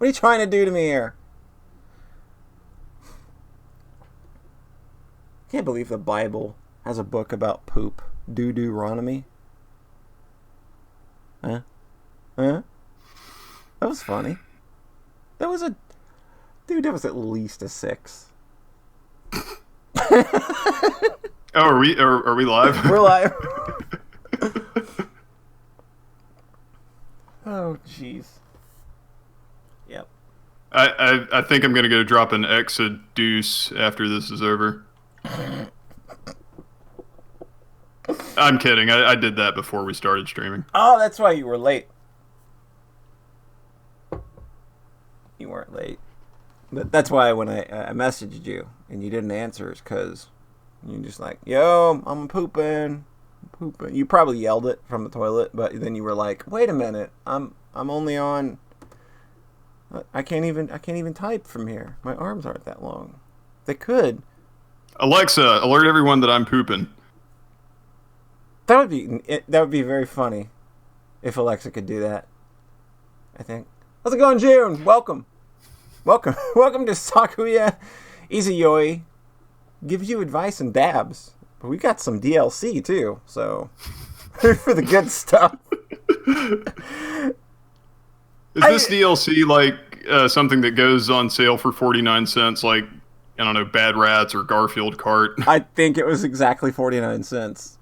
What are you trying to do to me here? Can't believe the Bible has a book about poop. Deuteronomy. Huh? That was funny. That was a... Dude, that was at least a 6. Are we live? We're live. Oh, jeez. Yep. I think I'm gonna go drop an Exodus after this is over. I'm kidding. I did that before we started streaming. Oh, that's why you were late. You weren't late. That's why when I messaged you and you didn't answer is because you're just like, yo, I'm pooping. You probably yelled it from the toilet, but then you were like, wait a minute, I'm only on. I can't even type from here. My arms aren't that long. They could. Alexa, alert everyone that I'm pooping. That would be very funny if Alexa could do that. I think. How's it going, June? Welcome to Sakuya Izuyoi. Gives you advice and dabs. But we got some DLC too, so for the good stuff. Is this DLC like something that goes on sale for 49 cents, like, I don't know, Bad Rats or Garfield Kart? I think it was exactly 49 cents.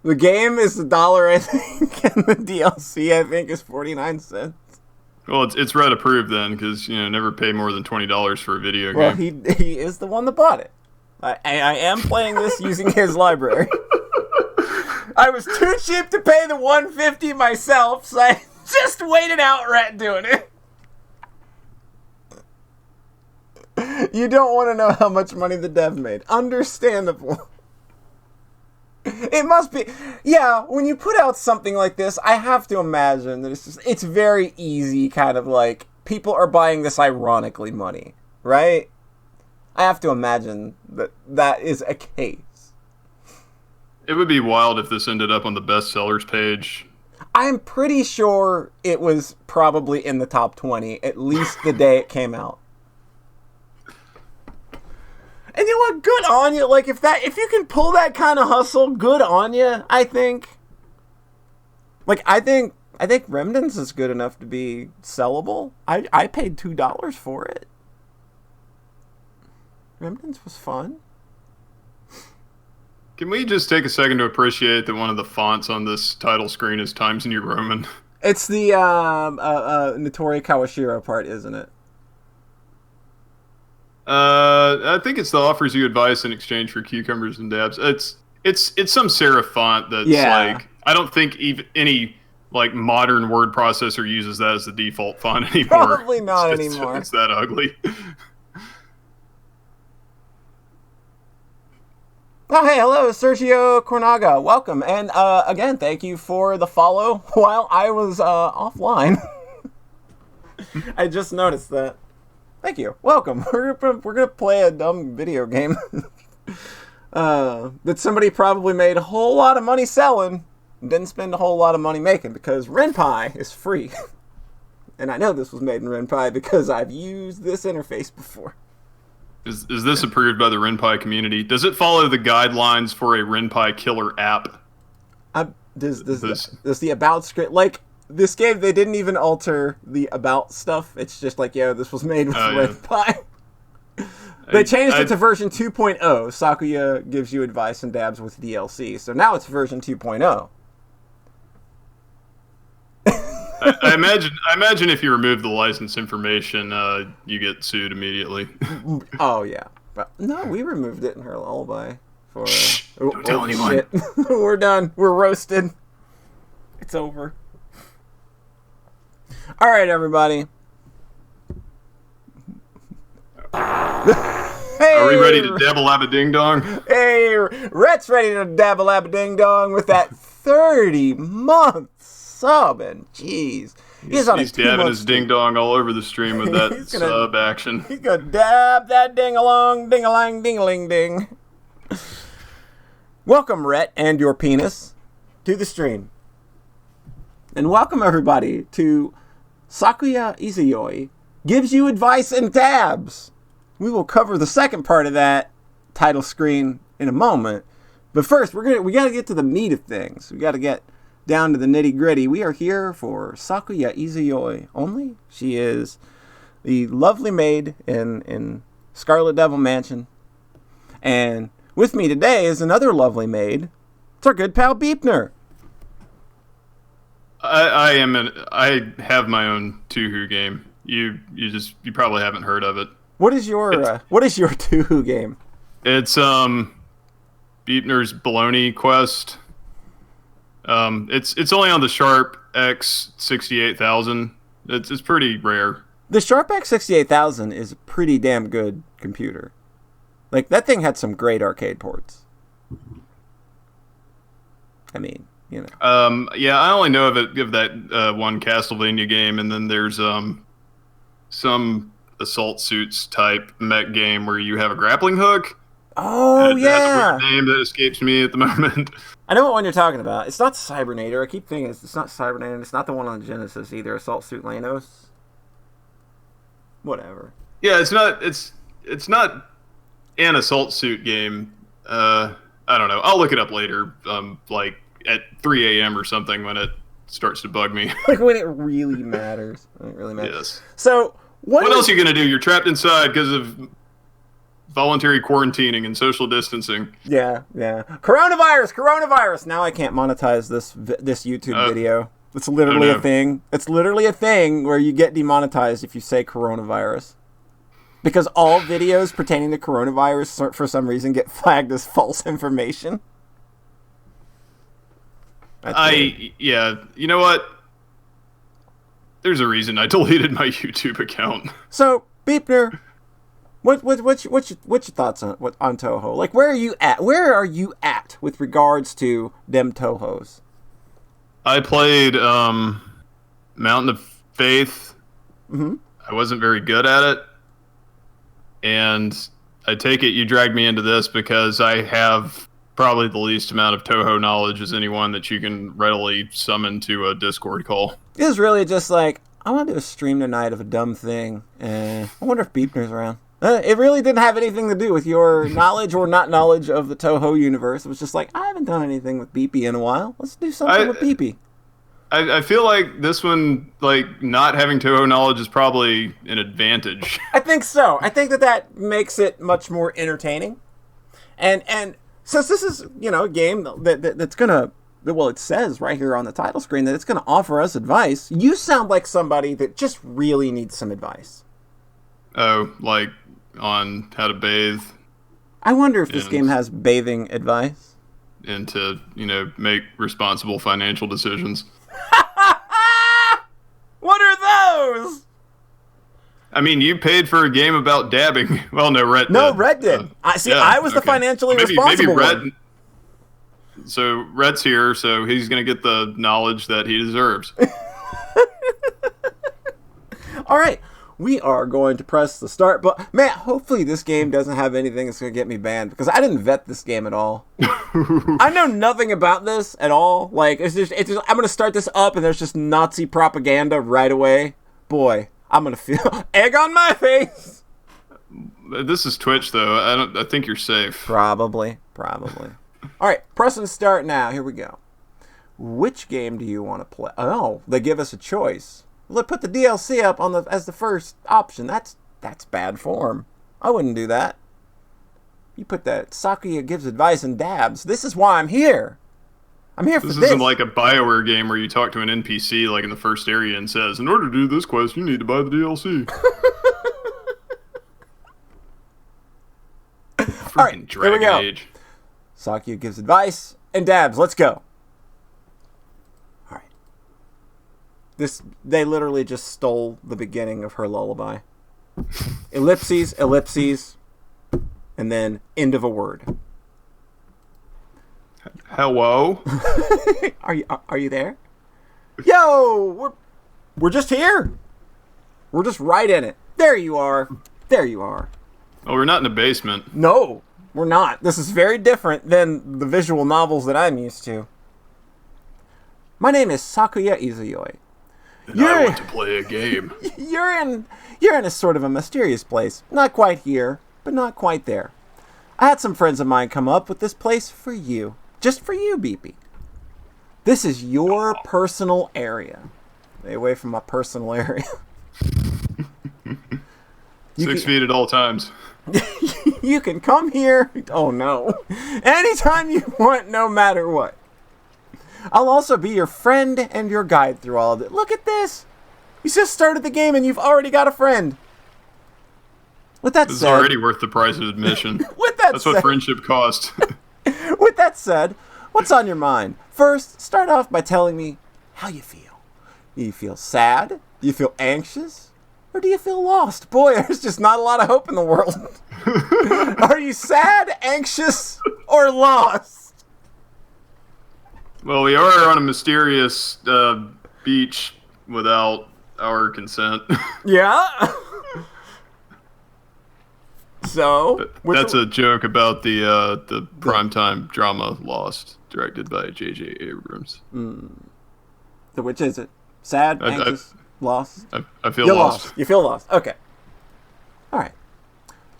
The game is $1, I think, and the DLC, I think, is 49 cents. Well, it's Red approved then, because, never pay more than $20 for a video game. Well, he is the one that bought it. I am playing this using his library. I was too cheap to pay the $150 myself, so I just waited out Red doing it. You don't want to know how much money the dev made. Understandable. It must be. Yeah, when you put out something like this, I have to imagine that it's very easy, kind of like, people are buying this ironically money, right? I have to imagine that is a case. It would be wild if this ended up on the bestsellers page. I'm pretty sure it was probably in the top 20, at least the day it came out. And you know what? Good on you. Like, if you can pull that kind of hustle, good on you, I think. Like, I think Remnants is good enough to be sellable. I paid $2 for it. Remnants was fun. Can we just take a second to appreciate that one of the fonts on this title screen is Times New Roman? It's the Notori Kawashiro part, isn't it? I think it's the offers you advice in exchange for cucumbers and dabs. It's some serif font that's like, I don't think even any like modern word processor uses that as the default font anymore. Probably not anymore. It's that ugly. Oh, hey, hello, Sergio Cornaga. Welcome. And again, thank you for the follow while I was offline. I just noticed that. Thank you. Welcome. We're gonna play a dumb video game that somebody probably made a whole lot of money selling and didn't spend a whole lot of money making, because Ren'Py is free. And I know this was made in Ren'Py because I've used this interface before. Is this approved by the Ren'Py community? Does it follow the guidelines for a Ren'Py killer app? Does the about script, like, this game, they didn't even alter the about stuff. It's just like, yeah, this was made with Ren'Py. They changed it to version 2.0. Sakuya gives you advice and dabs with DLC. So now it's version 2.0. I imagine if you remove the license information, you get sued immediately. Oh, yeah. But no, we removed it in her lullaby. Don't tell anyone. Shit. We're done. We're roasted. It's over. All right, everybody. Hey, are we ready to dabble-abba-ding-dong? Hey, Rhett's ready to dabble-abba-ding-dong with that 30-month sub, and jeez. He's dabbing his ding-dong all over the stream with that sub action. He's gonna dab that ding-along, ding-a-lang, ding-a-ling-ding. Welcome, Rhett, and your penis, to the stream. And welcome, everybody, to Sakuya Izuyoi gives you advice and dabs. We will cover the second part of that title screen in a moment. But first, we got to get to the meat of things. We got to get down to the nitty gritty. We are here for Sakuya Izuyoi only. She is the lovely maid in Scarlet Devil Mansion. And with me today is another lovely maid. It's our good pal Beepner. I have my own Tuhu game. You probably haven't heard of it. What is your Tuhu game? It's Beepner's Baloney Quest. It's only on the Sharp X68000. It's pretty rare. The Sharp X68000 is a pretty damn good computer. Like, that thing had some great arcade ports. I mean, you know. Yeah, I only know of that one Castlevania game, and then there's some assault suits type mech game where you have a grappling hook. Oh, yeah. That's a weird name that escapes me at the moment. I know what one you're talking about. It's not Cybernator. I keep thinking it's not Cybernator. It's not the one on Genesis either. Assault Suit Lanos. Whatever. Yeah, it's not an assault suit game. I don't know. I'll look it up later. Like at 3 a.m. or something when it starts to bug me. Like when it really matters. When it really matters. Yes. So what else are you gonna do? You're trapped inside because of voluntary quarantining and social distancing. Yeah. Coronavirus. Now I can't monetize this YouTube video. It's literally a thing. It's literally a thing where you get demonetized if you say coronavirus. Because all videos pertaining to coronavirus for some reason get flagged as false information. Yeah, you know what? There's a reason I deleted my YouTube account. So, Beepner, what's your thoughts on Toho? Like, where are you at? Where are you at with regards to them Tohos? I played Mountain of Faith. Mm-hmm. I wasn't very good at it. And I take it you dragged me into this because I have probably the least amount of Toho knowledge as anyone that you can readily summon to a Discord call. It was really just like, I want to do a stream tonight of a dumb thing. I wonder if Beepner's around. It really didn't have anything to do with your knowledge or not knowledge of the Toho universe. It was just like, I haven't done anything with Beepy in a while. Let's do something with Beepy. I feel like this one, like, not having Toho knowledge is probably an advantage. I think so. I think that makes it much more entertaining. And since this is, a game that's going to, well, it says right here on the title screen that it's going to offer us advice, you sound like somebody that just really needs some advice. Oh, like on how to bathe. I wonder if this game has bathing advice. And to, make responsible financial decisions. What are those? I mean, you paid for a game about dabbing. Well, no, Rhett did. No, Rhett did. I was the financially responsible one. So Rhett's here, so he's going to get the knowledge that he deserves. All right. We are going to press the start button. Man, hopefully this game doesn't have anything that's going to get me banned, because I didn't vet this game at all. I know nothing about this at all. Like, it's just I'm going to start this up and there's just Nazi propaganda right away. Boy, I'm going to feel egg on my face. This is Twitch, though. I think you're safe. Probably. All right, pressing start now. Here we go. Which game do you want to play? Oh, they give us a choice. Well, put the DLC up as the first option. That's bad form. I wouldn't do that. You put that Sakuya gives advice and dabs. This is why I'm here. I'm here for this. This isn't like a BioWare game where you talk to an NPC like in the first area and says, in order to do this quest, you need to buy the DLC. All right, here we go. Age. Sakuya gives advice and dabs. Let's go. They literally just stole the beginning of her lullaby. Ellipses, and then end of a word. Hello? Are you there? Yo, we're just here. We're just right in it. There you are. Oh, we're not in the basement. No, we're not. This is very different than the visual novels that I'm used to. My name is Sakuya Izuyoi. And I want to play a game. You're in a sort of a mysterious place. Not quite here, but not quite there. I had some friends of mine come up with this place for you. Just for you, Beepy. This is your personal area. Stay away from my personal area. 6 feet at all times. You can come here. Oh, no. Anytime you want, no matter what. I'll also be your friend and your guide through all of it. Look at this. You just started the game and you've already got a friend. With that This said, is already worth the price of admission. That's what friendship costs. With that said, what's on your mind? First, start off by telling me how you feel. Do you feel sad? Do you feel anxious? Or do you feel lost? Boy, there's just not a lot of hope in the world. Are you sad, anxious, or lost? Well, we are on a mysterious beach without our consent. Yeah? So? That's a joke about the primetime drama Lost, directed by J.J. Abrams. So which is it? Sad, anxious, lost? I feel You're lost. You feel lost. Okay. All right.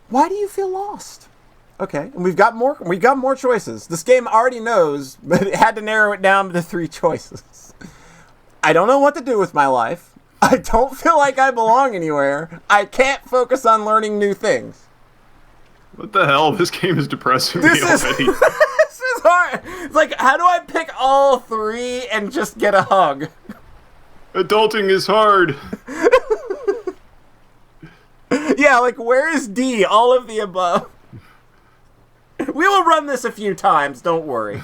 Why do you feel lost? Okay, and we've got more choices. This game already knows, but it had to narrow it down to 3 choices. I don't know what to do with my life. I don't feel like I belong anywhere. I can't focus on learning new things. What the hell? This game is depressing me already. This is hard. It's like, how do I pick all 3 and just get a hug? Adulting is hard. Yeah, like, where is D? All of the above. We will run this a few times, don't worry.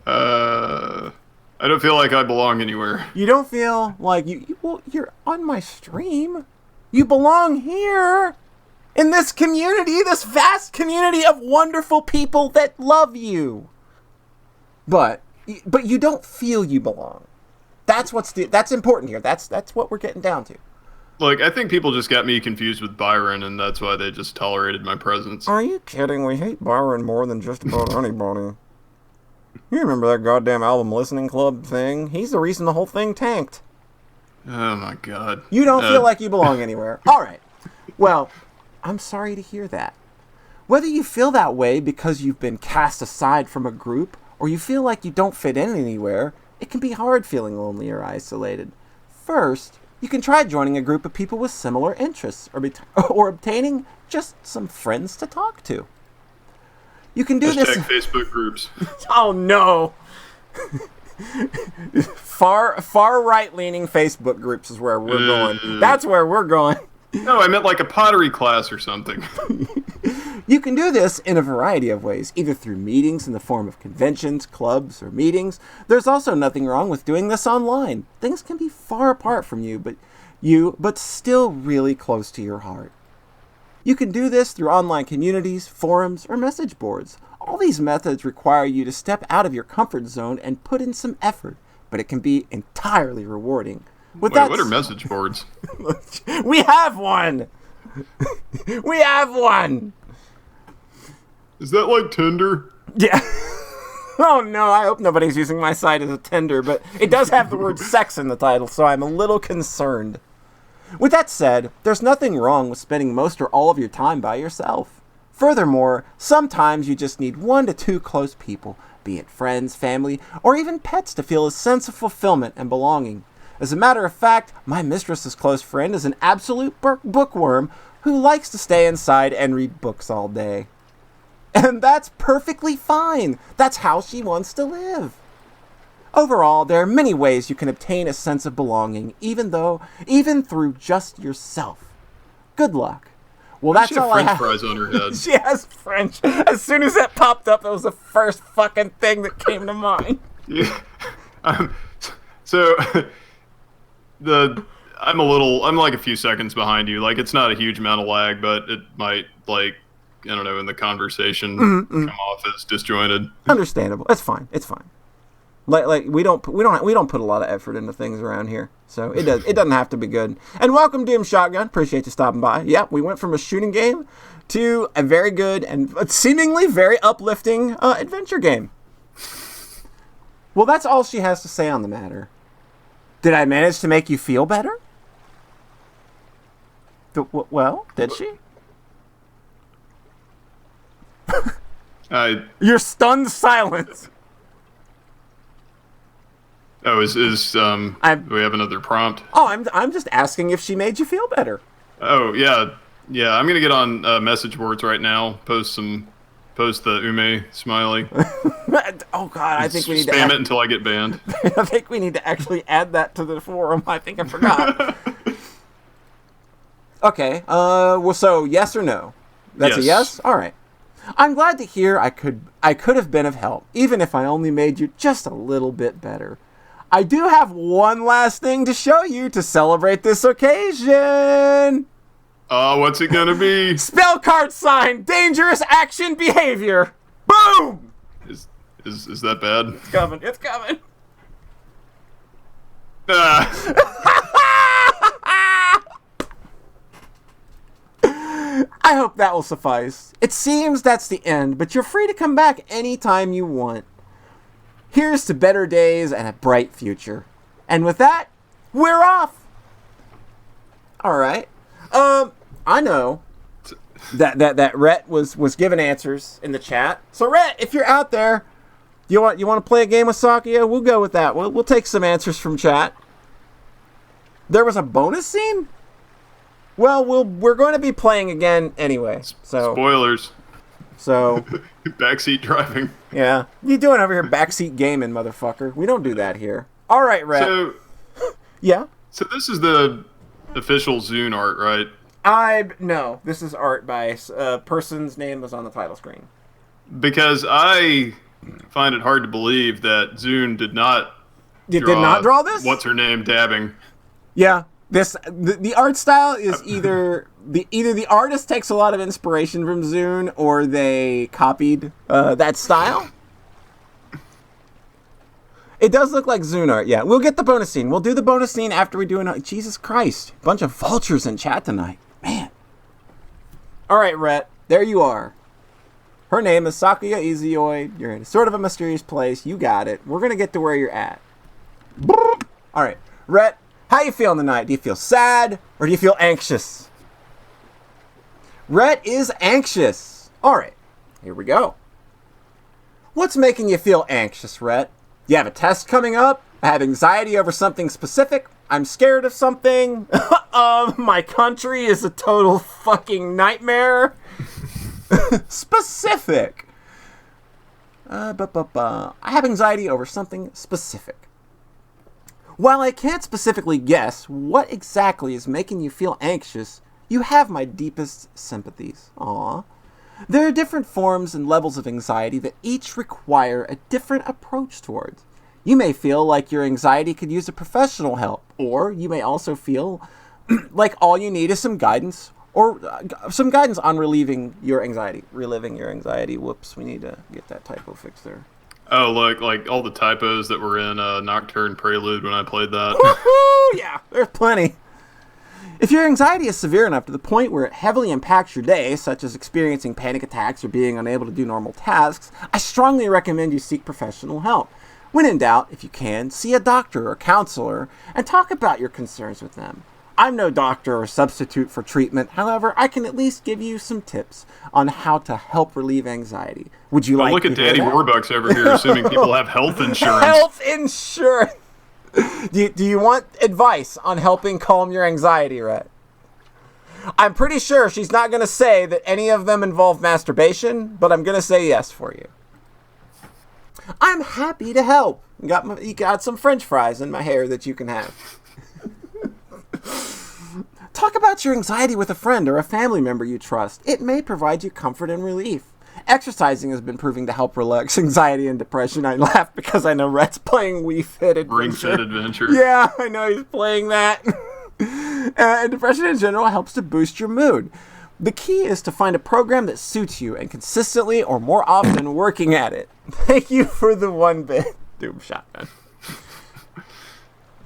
I don't feel like I belong anywhere. You don't feel like you're on my stream. You belong here. In this community, this vast community of wonderful people that love you. But you don't feel you belong. That's important here. That's what we're getting down to. Look, I think people just got me confused with Byron, and that's why they just tolerated my presence. Are you kidding? We hate Byron more than just about anybody. You remember that goddamn album listening club thing? He's the reason the whole thing tanked. Oh my god. You don't feel like you belong anywhere. All right. Well, I'm sorry to hear that. Whether you feel that way because you've been cast aside from a group, or you feel like you don't fit in anywhere, it can be hard feeling lonely or isolated. First, you can try joining a group of people with similar interests, or obtaining just some friends to talk to. You can do this. Facebook groups. Oh no! far right leaning Facebook groups is where we're going. That's where we're going. No, I meant like a pottery class or something. You can do this in a variety of ways, either through meetings in the form of conventions, clubs, or meetings. There's also nothing wrong with doing this online. Things can be far apart from you, but still really close to your heart. You can do this through online communities, forums, or message boards. All these methods require you to step out of your comfort zone and put in some effort, but it can be entirely rewarding. Wait, what are message boards? We have one! We have one! Is that like Tinder? Yeah. Oh no, I hope nobody's using my site as a Tinder, but it does have the word sex in the title, so I'm a little concerned. With that said, there's nothing wrong with spending most or all of your time by yourself. Furthermore, sometimes you just need 1 to 2 close people, be it friends, family, or even pets, to feel a sense of fulfillment and belonging. As a matter of fact, my mistress's close friend is an absolute bookworm who likes to stay inside and read books all day. And that's perfectly fine. That's how she wants to live. Overall, there are many ways you can obtain a sense of belonging, even through just yourself. Good luck. Well, that's all I have. French fries on her head. She has French. As soon as that popped up, that was the first fucking thing that came to mind. Yeah. So I'm like a few seconds behind you. Like, it's not a huge amount of lag, but it might, like, I don't know, in the conversation come off as disjointed. Understandable. It's fine. It's fine. Like we don't put a lot of effort into things around here, so it doesn't have to be good. And welcome, Doom Shotgun. Appreciate you stopping by. Yep, we went from a shooting game to a very good and seemingly very uplifting adventure game. Well, that's all she has to say on the matter. Did I manage to make you feel better? Well, did she? Your stunned silence. Oh, do we have another prompt? Oh, I'm just asking if she made you feel better. Oh, yeah. Yeah, I'm going to get on message boards right now, post the Ume smiley. Oh, God, I think we need to... Spam it until I get banned. I think we need to actually add that to the forum. I think I forgot. Okay, well, so yes or no? That's yes. A yes? All right. I'm glad to hear I could have been of help, even if I only made you just a little bit better. I do have one last thing to show you to celebrate this occasion. What's it gonna be? Spell card sign, dangerous action behavior. Boom! Is that bad? It's coming. It's coming. I hope that will suffice. It seems that's the end, but you're free to come back anytime you want. Here's to better days and a bright future. And with that, we're off. All right. I know that Rhett was giving answers in the chat. So Rhett, if you're out there, you want to play a game with Sakia? We'll go with that. We'll take some answers from chat. There was a bonus scene? Well, we're going to be playing again anyway. So spoilers. So backseat driving. Yeah, you doing over here backseat gaming, motherfucker? We don't do that here. All right, Rhett. So yeah. So this is the official Zune art, right? No, this is art by a person's name was on the title screen. Because I find it hard to believe that Zune did not draw this? What's her name dabbing? Yeah. The art style is either the artist takes a lot of inspiration from Zune or they copied that style. It does look like Zune art, yeah. We'll get the bonus scene. We'll do the bonus scene after we do another. Jesus Christ. Bunch of vultures in chat tonight. Man. All right, Rhett. There you are. Her name is Sakuya Izuoi. You're in sort of a mysterious place. You got it. We're going to get to where you're at. All right. Rhett, how you feeling tonight? Do you feel sad or do you feel anxious? Rhett is anxious. All right. Here we go. What's making you feel anxious, Rhett? You have a test coming up? I have anxiety over something specific? I'm scared of something? My country is a total fucking nightmare? Specific. I have anxiety over something specific. While I can't specifically guess what exactly is making you feel anxious, you have my deepest sympathies. Aww. There are different forms and levels of anxiety that each require a different approach towards. You may feel like your anxiety could use a professional help, or you may also feel like all you need is some guidance, or some guidance on reliving your anxiety. Whoops, we need to get that typo fixed there. Oh, look, like all the typos that were in Nocturne Prelude when I played that. Woohoo! Yeah, there's plenty. If your anxiety is severe enough to the point where it heavily impacts your day, such as experiencing panic attacks or being unable to do normal tasks, I strongly recommend you seek professional help. When in doubt, if you can, see a doctor or counselor and talk about your concerns with them. I'm no doctor or substitute for treatment. However, I can at least give you some tips on how to help relieve anxiety. Would you like look to at Daddy Warbucks over here assuming people have health insurance. Health insurance! Do you want advice on helping calm your anxiety, Rhett? I'm pretty sure she's not going to say that any of them involve masturbation, but I'm going to say yes for you. I'm happy to help. You got some French fries in my hair that you can have. Talk about your anxiety with a friend or a family member you trust. It may provide you comfort and relief. Exercising has been proving to help relax anxiety and depression. I laugh because I know Rhett's playing Wii Fit Adventure. Ring Fit Adventure. Yeah, I know he's playing that. And depression in general helps to boost your mood. The key is to find a program that suits you and consistently or more often working at it. Thank you for the 1-bit Doom Shotgun.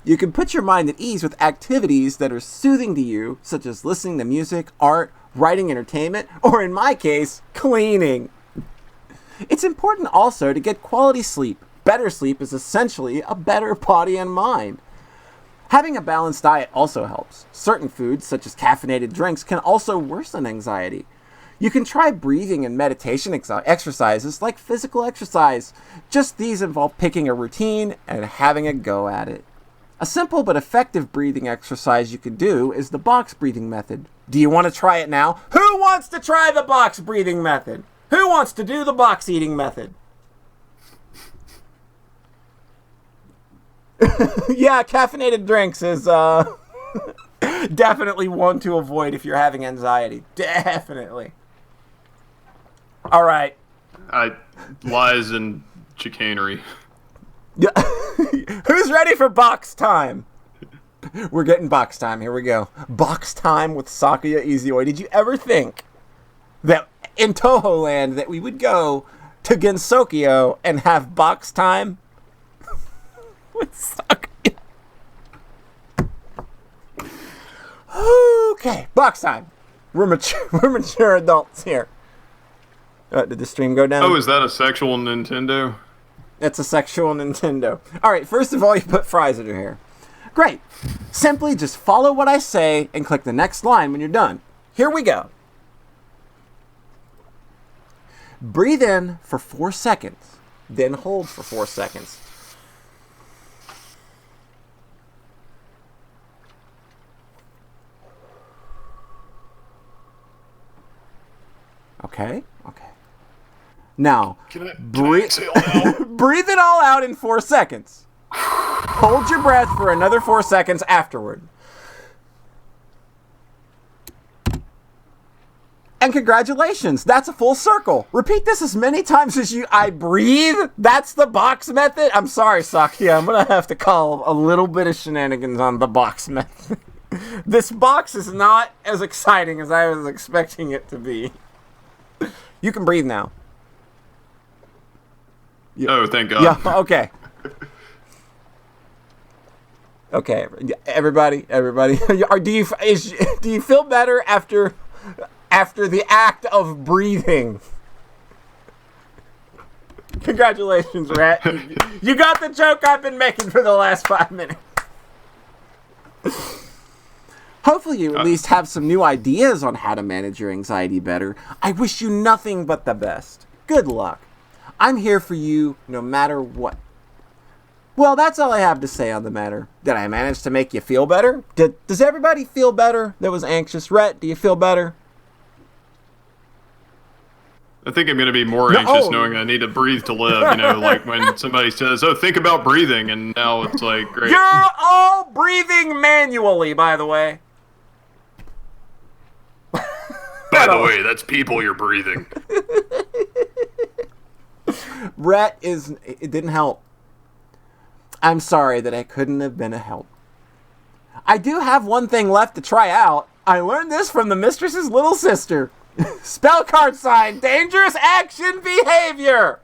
You can put your mind at ease with activities that are soothing to you, such as listening to music, art, writing entertainment, or in my case, cleaning. It's important also to get quality sleep. Better sleep is essentially a better body and mind. Having a balanced diet also helps. Certain foods, such as caffeinated drinks, can also worsen anxiety. You can try breathing and meditation exercises like physical exercise. Just these involve picking a routine and having a go at it. A simple but effective breathing exercise you can do is the box breathing method. Do you want to try it now? Who wants to try the box breathing method? Who wants to do the box eating method? Yeah, caffeinated drinks is definitely one to avoid if you're having anxiety. Definitely. All right. Lies and chicanery. Who's ready for box time? We're getting box time. Here we go. Box time with Sakuya Izioi. Did you ever think that in Toho Land that we would go to Gensokyo and have box time with Sakuya? Okay, box time. We're mature adults here. Did the stream go down? Oh, is that a sexual Nintendo? That's a sexual Nintendo. All right, first of all, you put fries in your hair. Great. Simply just follow what I say and click the next line when you're done. Here we go. Breathe in for 4 seconds, then hold for 4 seconds. Okay. Now, breathe it all out in 4 seconds. Hold your breath for another 4 seconds afterward. And congratulations, that's a full circle. Repeat this as many times as I breathe. That's the box method. I'm sorry, Sakuya. I'm going to have to call a little bit of shenanigans on the box method. This box is not as exciting as I was expecting it to be. You can breathe now. Oh, thank God. Yeah, okay. Okay, everybody. Do you feel better after the act of breathing? Congratulations, Rat. You got the joke I've been making for the last 5 minutes. Hopefully you at least have some new ideas on how to manage your anxiety better. I wish you nothing but the best. Good luck. I'm here for you no matter what. Well, that's all I have to say on the matter. Did I manage to make you feel better? Does everybody feel better that was anxious? Rhett, do you feel better? I think I'm going to be more anxious knowing I need to breathe to live. You know, like when somebody says, oh, think about breathing, and now it's like, great. You're all breathing manually, by the way. By the way, that's people you're breathing. Rhett it didn't help. I'm sorry that I couldn't have been a help. I do have one thing left to try out. I learned this from the mistress's little sister. Spell card sign, dangerous action behavior.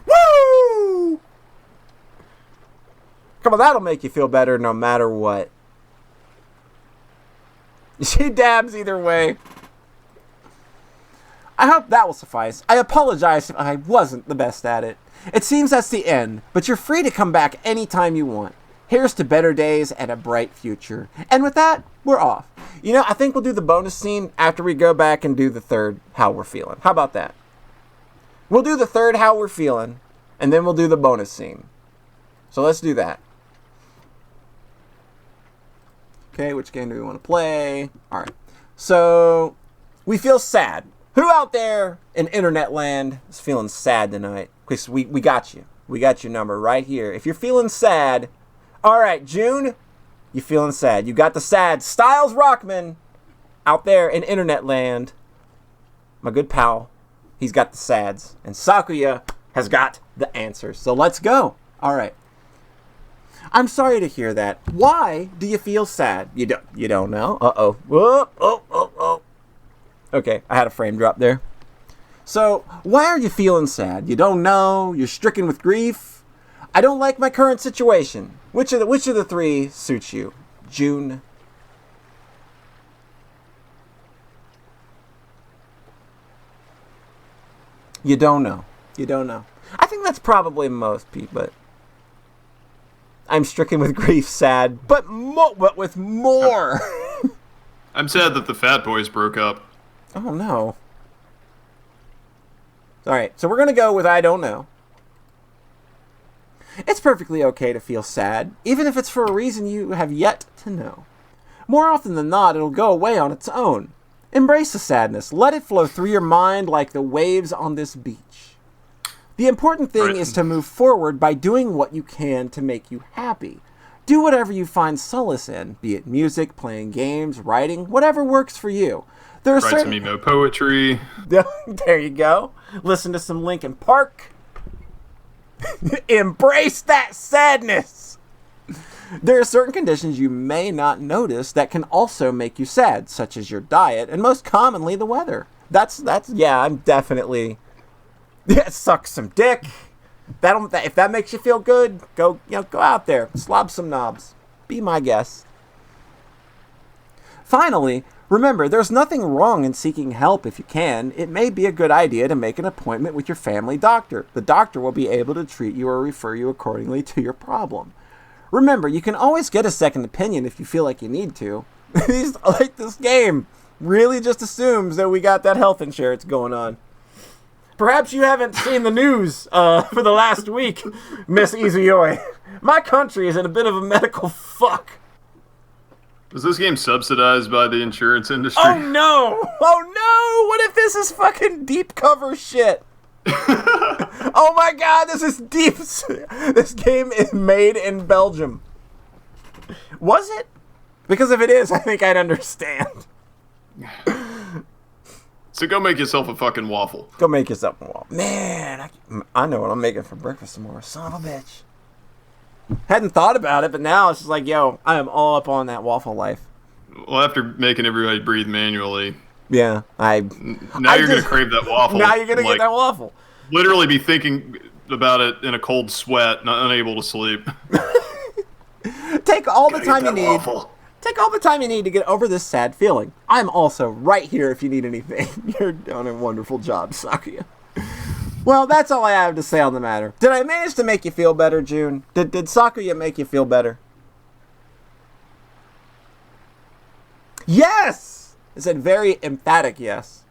Woo! Come on, that'll make you feel better no matter what. She dabs either way. I hope that will suffice. I apologize if I wasn't the best at it. It seems that's the end, but you're free to come back anytime you want. Here's to better days and a bright future. And with that, we're off. You know, I think we'll do the bonus scene after we go back and do the third how we're feeling. How about that? We'll do the third how we're feeling, and then we'll do the bonus scene. So let's do that. Okay, which game do we want to play? All right. So, we feel sad. Who out there in internet land is feeling sad tonight? Because we got you. We got your number right here. If you're feeling sad, all right, June, you feeling sad. You got the sad Styles Rockman out there in internet land. My good pal, he's got the sads. And Sakuya has got the answers. So let's go. All right. I'm sorry to hear that. Why do you feel sad? You don't know? Uh-oh. Oh. Okay, I had a frame drop there. So, why are you feeling sad? You don't know? You're stricken with grief? I don't like my current situation. Which of the three suits you? June? You don't know. I think that's probably most people, but I'm stricken with grief, sad, but with more. I'm sad that the Fat Boys broke up. Oh, no. All right, so we're going to go with I don't know. It's perfectly okay to feel sad, even if it's for a reason you have yet to know. More often than not, it'll go away on its own. Embrace the sadness. Let it flow through your mind like the waves on this beach. The important thing is to move forward by doing what you can to make you happy. Do whatever you find solace in, be it music, playing games, writing, whatever works for you. Write some emo poetry. There you go. Listen to some Linkin Park. Embrace that sadness. There are certain conditions you may not notice that can also make you sad, such as your diet and most commonly the weather. I'm definitely suck some dick. If that makes you feel good, go out there, slob some knobs. Be my guest. Finally, remember, there's nothing wrong in seeking help if you can. It may be a good idea to make an appointment with your family doctor. The doctor will be able to treat you or refer you accordingly to your problem. Remember, you can always get a second opinion if you feel like you need to. This game really just assumes that we got that health insurance going on. Perhaps you haven't seen the news for the last week, Miss Izuyoi. My country is in a bit of a medical fuck. Was this game subsidized by the insurance industry? Oh no! Oh no! What if this is fucking deep cover shit? Oh my god, this is deep. This game is made in Belgium. Was it? Because if it is, I think I'd understand. So go make yourself a fucking waffle. Go make yourself a waffle. Man, I know what I'm making for breakfast tomorrow. Son of a bitch. Hadn't thought about it, but now it's just like, yo, I am all up on that waffle life. Well, after making everybody breathe manually. Yeah, Now you're going to crave that waffle. Now you're going to get that waffle. Literally be thinking about it in a cold sweat, not unable to sleep. Take all the time you need. Waffle. Take all the time you need to get over this sad feeling. I'm also right here if you need anything. You're doing a wonderful job, Sakuya. Well, that's all I have to say on the matter. Did I manage to make you feel better, June? Did Sakuya make you feel better? Yes! I said very emphatic yes.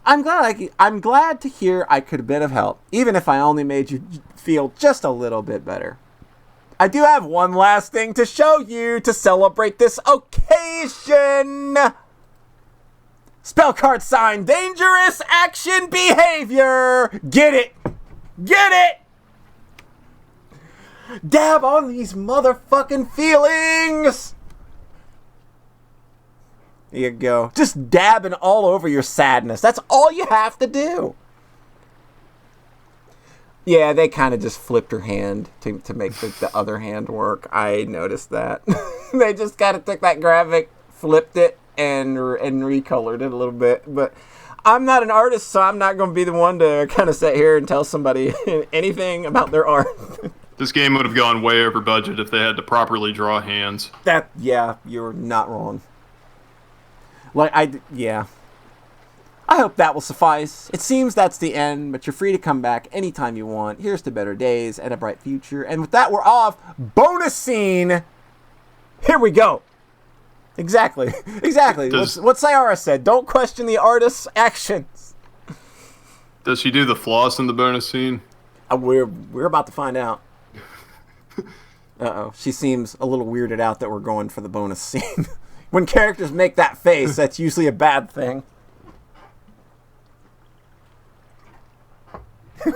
I'm glad to hear I could have been of help, even if I only made you feel just a little bit better. I do have one last thing to show you to celebrate this occasion. Spell card sign, dangerous action behavior. Get it. Get it. Dab on these motherfucking feelings. There you go. Just dabbing all over your sadness. That's all you have to do. Yeah, they kind of just flipped her hand to make the other hand work. I noticed that. They just kind of took that graphic, flipped it, and recolored it a little bit. But I'm not an artist, so I'm not going to be the one to kind of sit here and tell somebody anything about their art. This game would have gone way over budget if they had to properly draw hands. Yeah, you're not wrong. I hope that will suffice. It seems that's the end, but you're free to come back anytime you want. Here's to better days and a bright future. And with that, we're off. Bonus scene. Here we go. Exactly. What Sayara said. Don't question the artist's actions. Does she do the floss in the bonus scene? We're about to find out. Uh-oh. She seems a little weirded out that we're going for the bonus scene. When characters make that face, that's usually a bad thing. Is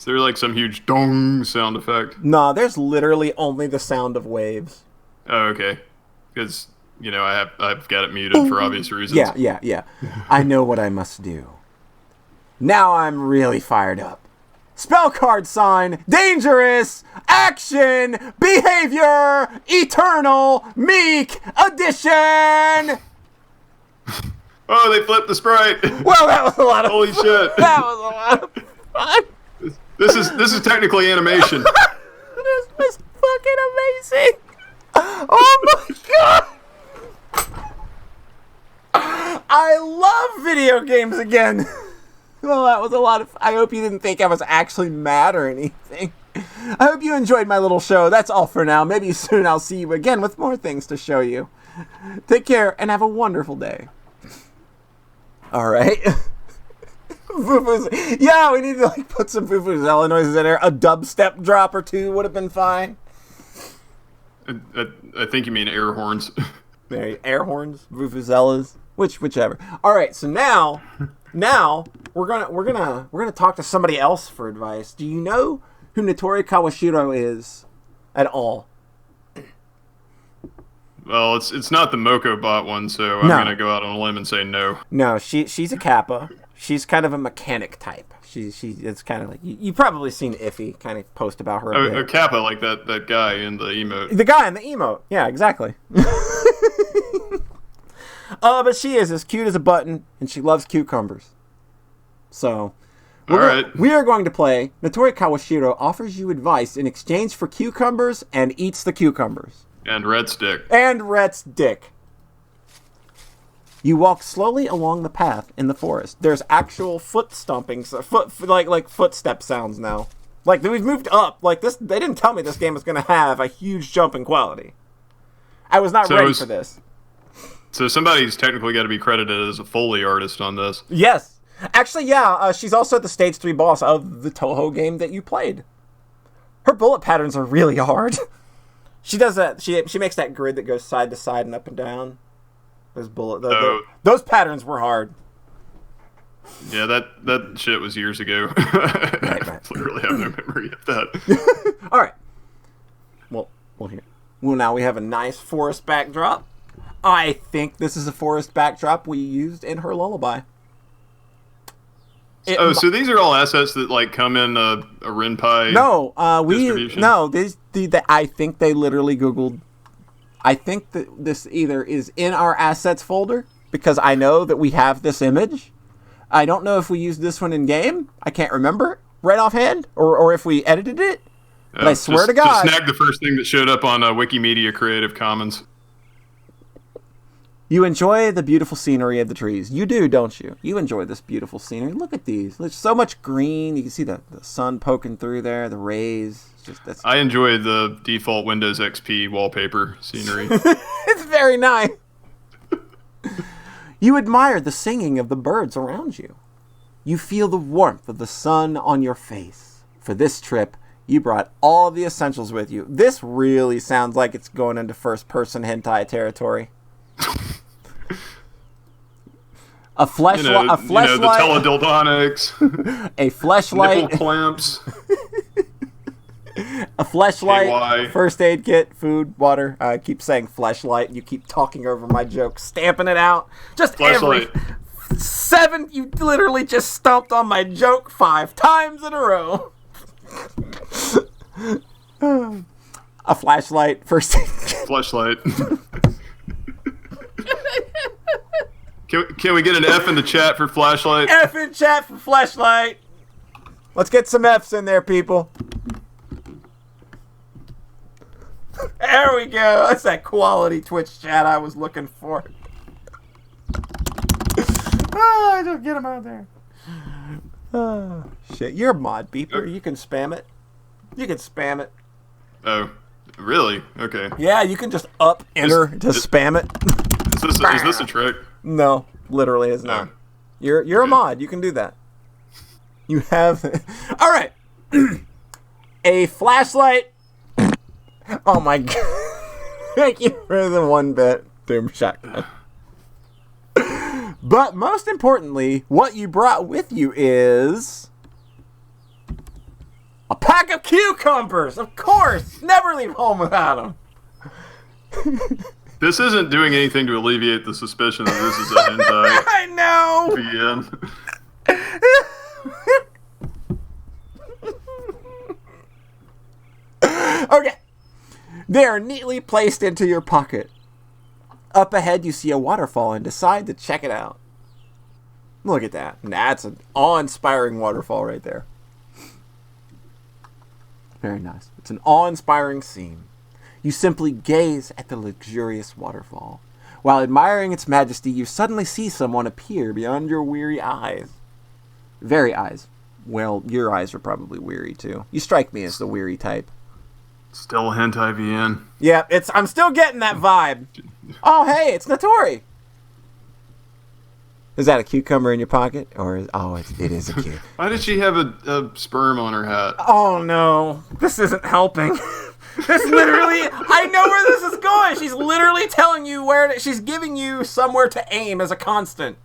there like some huge dong sound effect? No, there's literally only the sound of waves. Oh, okay. Because, I've got it muted for obvious reasons. Yeah. I know what I must do. Now I'm really fired up. Spell card sign, dangerous, action, behavior, eternal, meek, addition! Oh, they flipped the sprite. Well, that was a lot of Holy fun. shit. That was a lot of fun. This is technically animation. This was fucking amazing. Oh my god. I love video games again. Well, that was a lot of... I hope you didn't think I was actually mad or anything. I hope you enjoyed my little show. That's all for now. Maybe soon I'll see you again with more things to show you. Take care and have a wonderful day. All right. Yeah, we need to like put some Vuvuzela noises in there. A dubstep drop or two would have been fine. I think you mean air horns. There, air horns, vuvuzelas, whichever. All right, so now we're gonna talk to somebody else for advice. Do you know who Notori Kawashiro is at all? Well, it's not the Moko bot one, so I'm gonna go out on a limb and say no. No, she's a Kappa. She's kind of a mechanic type. It's kind of like you've probably seen Iffy kind of post about her. A Kappa, like that guy in the emote. The guy in the emote, yeah, exactly. But she is as cute as a button, and she loves cucumbers. So, we are going to play Notori Kawashiro offers you advice in exchange for cucumbers and eats the cucumbers. And Rhett's dick. And Rhett's dick. You walk slowly along the path in the forest. There's actual foot stomping, like footstep sounds now. Like we've moved up. Like this, they didn't tell me this game was going to have a huge jump in quality. I was not ready for this. So somebody's technically got to be credited as a Foley artist on this. Yes, actually, yeah. She's also the stage 3 boss of the Toho game that you played. Her bullet patterns are really hard. She does that. She makes that grid that goes side to side and up and down. Those patterns were hard. Yeah, that shit was years ago. I literally have no memory of that. All right. Well, now we have a nice forest backdrop. I think this is a forest backdrop we used in her lullaby. So these are all assets that like come in a Renpai. I think they literally Googled. I think that this either is in our assets folder because I know that we have this image. I don't know if we used this one in game. I can't remember right offhand, or if we edited it. But I swear to God, just snag the first thing that showed up on Wikimedia Creative Commons. You enjoy the beautiful scenery of the trees. You do, don't you? You enjoy this beautiful scenery. Look at these. There's so much green. You can see the sun poking through there, the rays. I enjoy the default Windows XP wallpaper scenery. It's very nice. You admire the singing of the birds around you. You feel the warmth of the sun on your face. For this trip, you brought all the essentials with you. This really sounds like it's going into first-person hentai territory. A fleshlight, the teledildonics, a fleshlight, nipple clamps, a fleshlight, KY. First aid kit, food, water. I keep saying fleshlight. You keep talking over my joke, stamping it out. Just fleshlight. Every 7. You literally just stomped on my joke 5 times in a row. A flashlight, first aid kit. Fleshlight. Can we get an F in the chat for flashlight? F in chat for flashlight. Let's get some F's in there, people. There we go. That's that quality Twitch chat I was looking for. Just get them out there. Oh, shit. You're a mod, Beepner. You can spam it. Oh, really? Okay. Yeah, you can just enter to spam it. Is this a trick? No, literally is not. You're a mod. You can do that. You have... All right. A flashlight. Oh my God. Thank you for the 1-bit doom shotgun. But most importantly, what you brought with you is... a pack of cucumbers. Of course. Never leave home without them. This isn't doing anything to alleviate the suspicion that this is a hentai. I know. Okay. They are neatly placed into your pocket. Up ahead, you see a waterfall and decide to check it out. Look at that. That's an awe-inspiring waterfall right there. Very nice. It's an awe-inspiring scene. You simply gaze at the luxurious waterfall. While admiring its majesty, you suddenly see someone appear beyond your weary eyes. Very eyes. Well, your eyes are probably weary, too. You strike me as the weary type. Still a hentai VN. Yeah, I'm still getting that vibe. Oh, hey, it's Notori. Is that a cucumber in your pocket? Or it is a cucumber. Why did she have a sperm on her hat? Oh, no. This isn't helping. This literally, I know where this is going. She's literally telling you she's giving you somewhere to aim as a constant.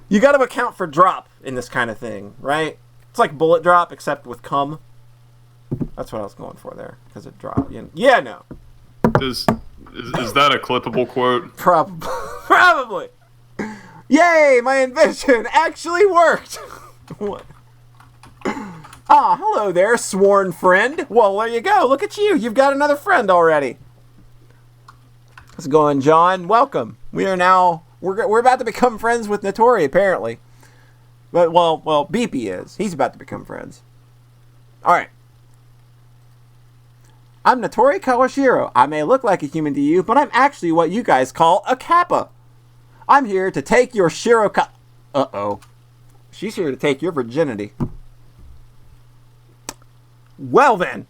You got to account for drop in this kind of thing, right? It's like bullet drop, except with cum. That's what I was going for there, because it dropped. Yeah, no. Is that a clippable quote? Probably. Yay, my invention actually worked. What? Ah, hello there, sworn friend. Well, there you go. Look at you. You've got another friend already. How's it going, John? Welcome. We are now... We're about to become friends with Notori, apparently. But, well, Beepy is. He's about to become friends. Alright. I'm Notori Kawashiro. I may look like a human to you, but I'm actually what you guys call a kappa. I'm here to take your Uh-oh. She's here to take your virginity. Well then.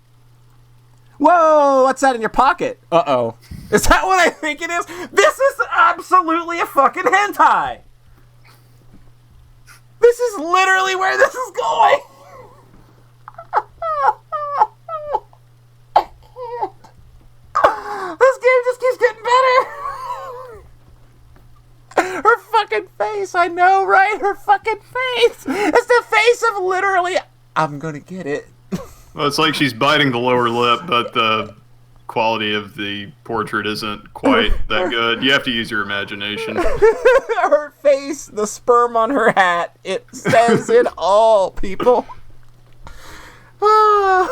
Whoa, what's that in your pocket? Uh-oh. Is that what I think it is? This is absolutely a fucking hentai. This is literally where this is going. I can't. This game just keeps getting better. Her fucking face, I know, right? Her fucking face. It's the face of literally, I'm gonna get it. Well, it's like she's biting the lower lip, but the quality of the portrait isn't quite that good. You have to use your imagination. Her face, the sperm on her hat, it says it all, people. Why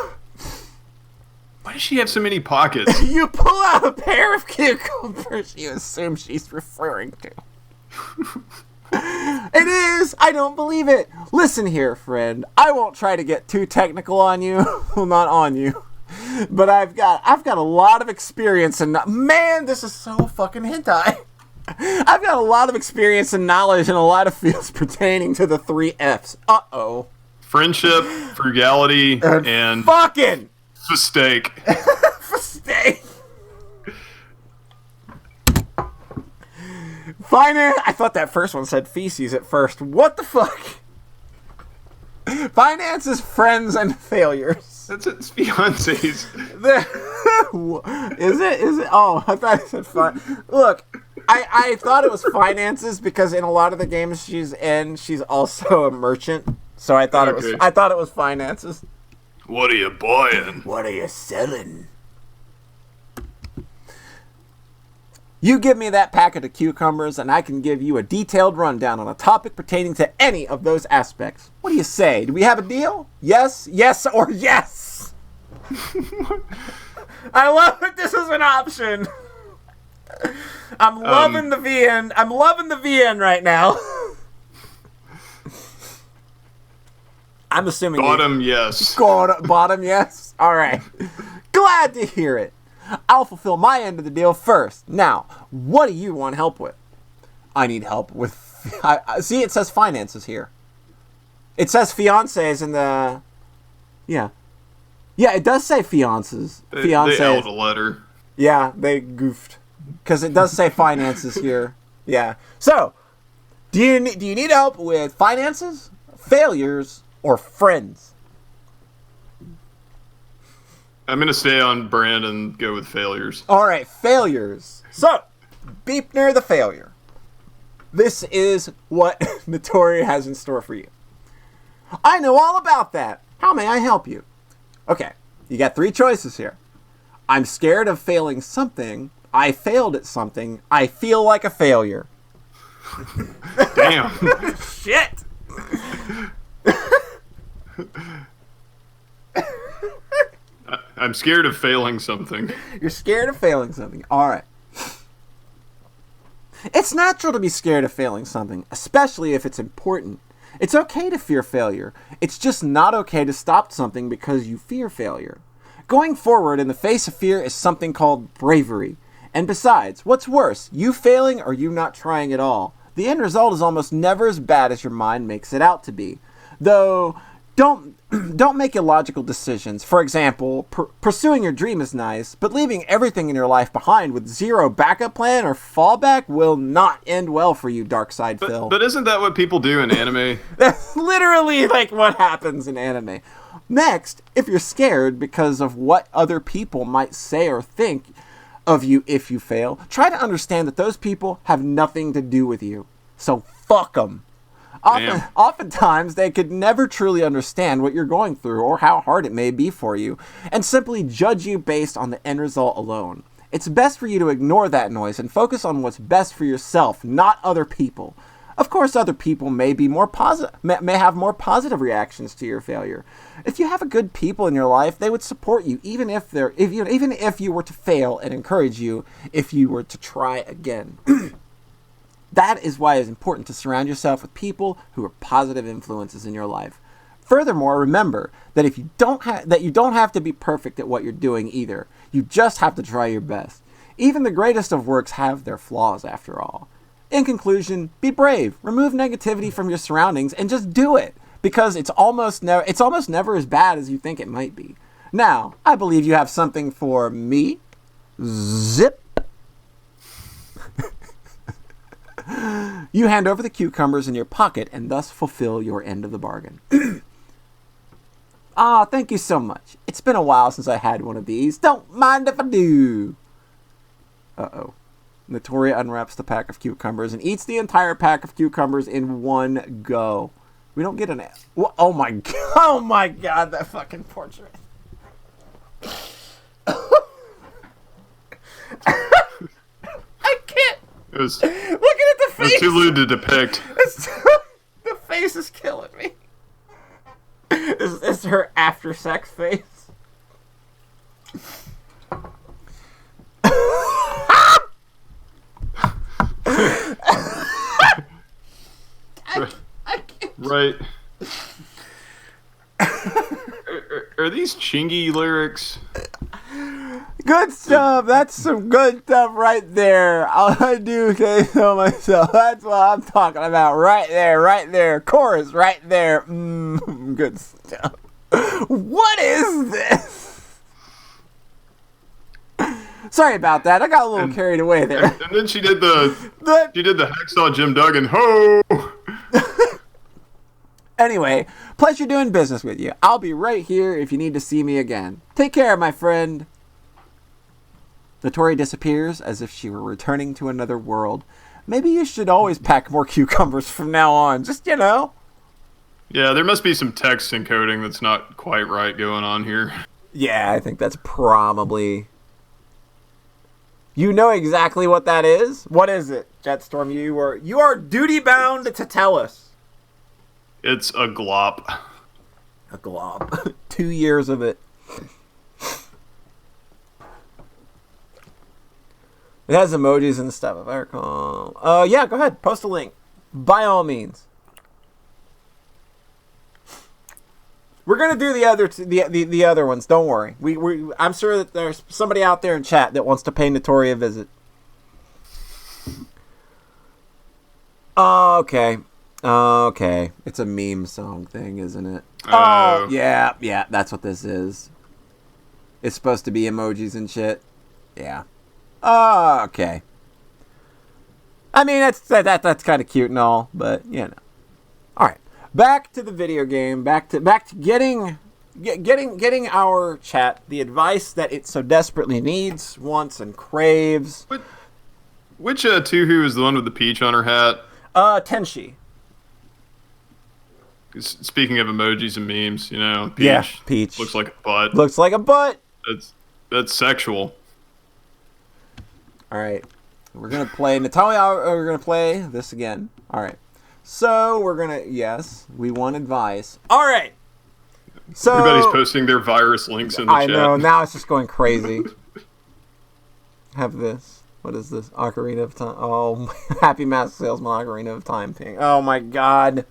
does she have so many pockets? You pull out a pair of cucumbers you assume she's referring to. It is! I don't believe it! Listen here, friend. I won't try to get too technical on you. Well, not on you. But I've got a lot of experience and... Man, this is so fucking hentai. I've got a lot of experience and knowledge in a lot of fields pertaining to the 3 Fs. Uh-oh. Friendship, frugality, and... Fucking! Fistake. Fistake! Finance. I thought that first one said feces at first. What the fuck? Finances, friends, and failures. That's its fiancés. Is it? Oh, I thought it said fun. Look, I thought it was finances because in a lot of the games she's in, she's also a merchant. So I thought it was finances. What are you buying? What are you selling? You give me that packet of cucumbers and I can give you a detailed rundown on a topic pertaining to any of those aspects. What do you say? Do we have a deal? Yes, yes, or yes? I love that this is an option. I'm loving the VN. I'm loving the VN right now. I'm assuming yes. Bottom yes? All right. Glad to hear it. I'll fulfill my end of the deal first. Now, what do you want help with? I need help with... see, it says finances here. It says fiancés in the... Yeah. Yeah, it does say fiances. They held a letter. Yeah, they goofed. Because it does say finances here. Yeah. So, do you need help with finances, failures, or friends? I'm going to stay on brand and go with failures. All right, failures. So, Beepner the failure. This is what Notori has in store for you. I know all about that. How may I help you? Okay, you got 3 choices here. I'm scared of failing something. I failed at something. I feel like a failure. Damn. Shit. I'm scared of failing something. You're scared of failing something. All right. It's natural to be scared of failing something, especially if it's important. It's okay to fear failure. It's just not okay to stop something because you fear failure. Going forward in the face of fear is something called bravery. And besides, what's worse, you failing or you not trying at all? The the end result is almost never as bad as your mind makes it out to be. Though, don't make illogical decisions. For example, pursuing your dream is nice, but leaving everything in your life behind with zero backup plan or fallback will not end well for you, Darkside Phil. But isn't that what people do in anime? That's literally like what happens in anime. Next, if you're scared because of what other people might say or think of you if you fail, try to understand that those people have nothing to do with you. So fuck them. Oftentimes, they could never truly understand what you're going through or how hard it may be for you, and simply judge you based on the end result alone. It's best for you to ignore that noise and focus on what's best for yourself, not other people. Of course, other people may be may have more positive reactions to your failure. If you have good people in your life, they would support you even if you were to fail and encourage you if you were to try again. That is why it's important to surround yourself with people who are positive influences in your life. Furthermore, remember that you don't have to be perfect at what you're doing either. You just have to try your best. Even the greatest of works have their flaws after all. In conclusion, be brave. Remove negativity from your surroundings and just do it, because it's almost never as bad as you think it might be. Now, I believe you have something for me. Zip. You hand over the cucumbers in your pocket and thus fulfill your end of the bargain. Thank you so much. It's been a while since I had one of these. Don't mind if I do. Uh-oh. Notoria unwraps the pack of cucumbers and eats the entire pack of cucumbers in one go. We don't get an... Oh my god, that fucking portrait. I can't... Looking at the face. It's too lewd to depict. The face is killing me. This is her after sex face. I can't. Right. Are these Chingy lyrics? Good stuff. That's some good stuff right there. I do say so myself. That's what I'm talking about. Right there. Chorus right there. Good stuff. What is this? Sorry about that. I got a little carried away there. And then she did the Hacksaw Jim Duggan. Ho! Anyway, pleasure doing business with you. I'll be right here if you need to see me again. Take care, my friend. Notoria disappears as if she were returning to another world. Maybe you should always pack more cucumbers from now on. Just, Yeah, there must be some text encoding that's not quite right going on here. Yeah, I think that's probably... You know exactly what that is? What is it, Jetstorm? You are duty-bound to tell us. It's a glop. A glop. 2 years of it. It has emojis and stuff, if I recall. Yeah, go ahead. Post a link. By all means. We're gonna do the other ones. Don't worry. I'm sure that there's somebody out there in chat that wants to pay Notoria a visit. Okay. It's a meme song thing, isn't it? Oh, yeah. That's what this is. It's supposed to be emojis and shit. Yeah. Okay. I mean, that's kind of cute and all, but All right. Back to the video game. Back to getting our chat the advice that it so desperately needs, wants, and craves. Which Tuhu is the one with the peach on her hat? Tenshi. Speaking of emojis and memes, Peach. Yeah, Peach looks like a butt. Looks like a butt. That's sexual. All right, we're gonna play Natalia. We're gonna play this again. All right, so we want advice. All right, so everybody's posting their virus links in the chat. I know, now it's just going crazy. Have this. What is this? Ocarina of Time. Oh, Happy Mask Salesman Ocarina of Time thing. Oh my god.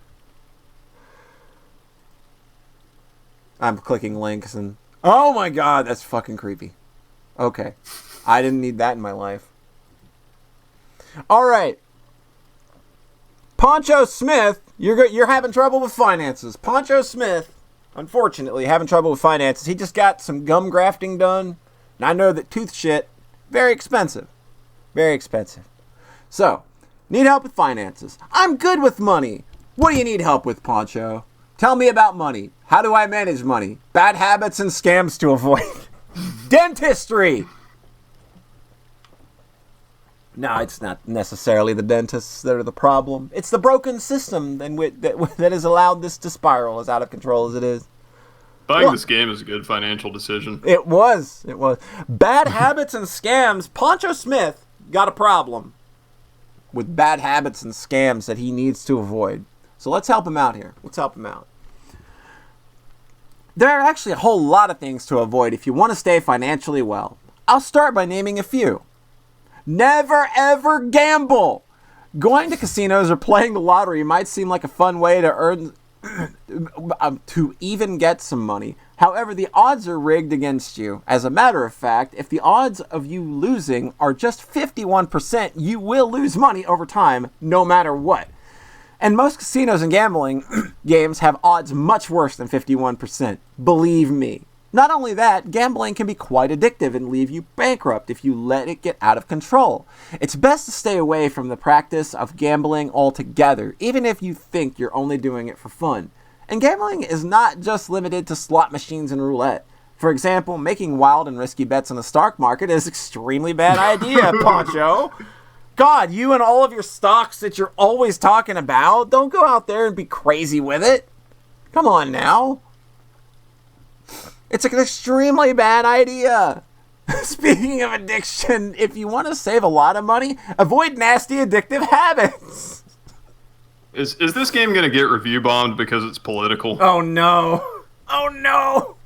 I'm clicking links and... Oh my god, that's fucking creepy. Okay. I didn't need that in my life. Alright. Poncho Smith, you're having trouble with finances. Poncho Smith, unfortunately, having trouble with finances. He just got some gum grafting done. And I know that tooth shit, very expensive. Very expensive. So, need help with finances. I'm good with money. What do you need help with, Poncho? Tell me about money. How do I manage money? Bad habits and scams to avoid. Dentistry! No, it's not necessarily the dentists that are the problem. It's the broken system that has allowed this to spiral as out of control as it is. Buying this game is a good financial decision. It was. Bad habits and scams. Poncho Smith got a problem with bad habits and scams that he needs to avoid. So let's help him out here. There are actually a whole lot of things to avoid if you want to stay financially well. I'll start by naming a few. Never ever gamble. Going to casinos or playing the lottery might seem like a fun way to earn to even get some money. However, the odds are rigged against you. As a matter of fact, if the odds of you losing are just 51%, you will lose money over time, no matter what. And most casinos and gambling games have odds much worse than 51%. Believe me. Not only that, gambling can be quite addictive and leave you bankrupt if you let it get out of control. It's best to stay away from the practice of gambling altogether, even if you think you're only doing it for fun. And gambling is not just limited to slot machines and roulette. For example, making wild and risky bets on the stock market is an extremely bad idea, Poncho. God, you and all of your stocks that you're always talking about, don't go out there and be crazy with it. Come on now. It's an extremely bad idea. Speaking of addiction, if you want to save a lot of money, avoid nasty addictive habits. Is this game going to get review bombed because it's political? Oh no. Oh no.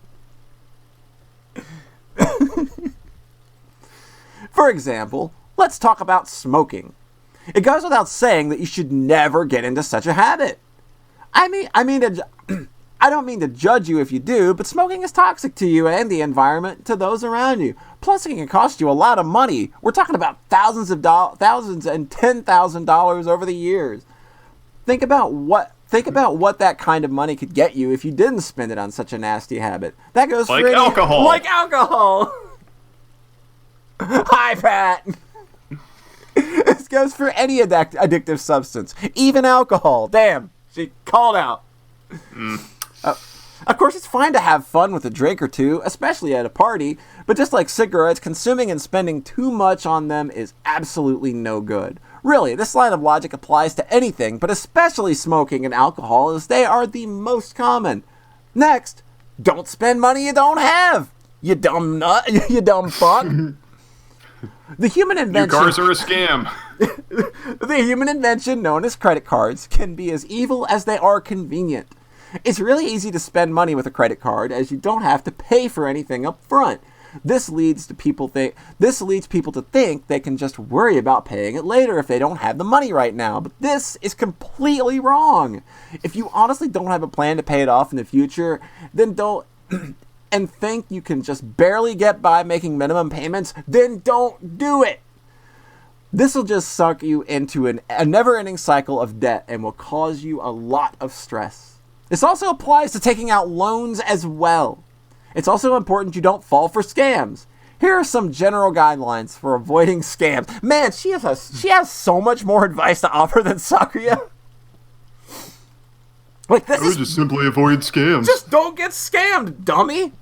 For example, let's talk about smoking. It goes without saying that you should never get into such a habit. I don't mean to judge you if you do, but smoking is toxic to you and the environment, to those around you. Plus, it can cost you a lot of money. We're talking about thousands and $10,000 over the years. Think about what that kind of money could get you if you didn't spend it on such a nasty habit. That goes like alcohol. Like alcohol. Hi, Pat. This goes for any addictive substance, even alcohol. Damn, she called out. Of course, it's fine to have fun with a drink or two, especially at a party, but just like cigarettes, consuming and spending too much on them is absolutely no good. Really, this line of logic applies to anything, but especially smoking and alcohol, as they are the most common. Next, don't spend money you don't have, you dumb nut, you dumb fuck. The human invention... New cars are a scam. The human invention known as credit cards can be as evil as they are convenient. It's really easy to spend money with a credit card, as you don't have to pay for anything up front. This leads people to think they can just worry about paying it later if they don't have the money right now. But this is completely wrong. If you honestly don't have a plan to pay it off in the future, then don't and think you can just barely get by making minimum payments, then don't do it. This will just suck you into a never-ending cycle of debt and will cause you a lot of stress. This also applies to taking out loans as well. It's also important you don't fall for scams. Here are some general guidelines for avoiding scams. Man, she has so much more advice to offer than Sakura. Like, this is just simply avoid scams. Just don't get scammed, dummy.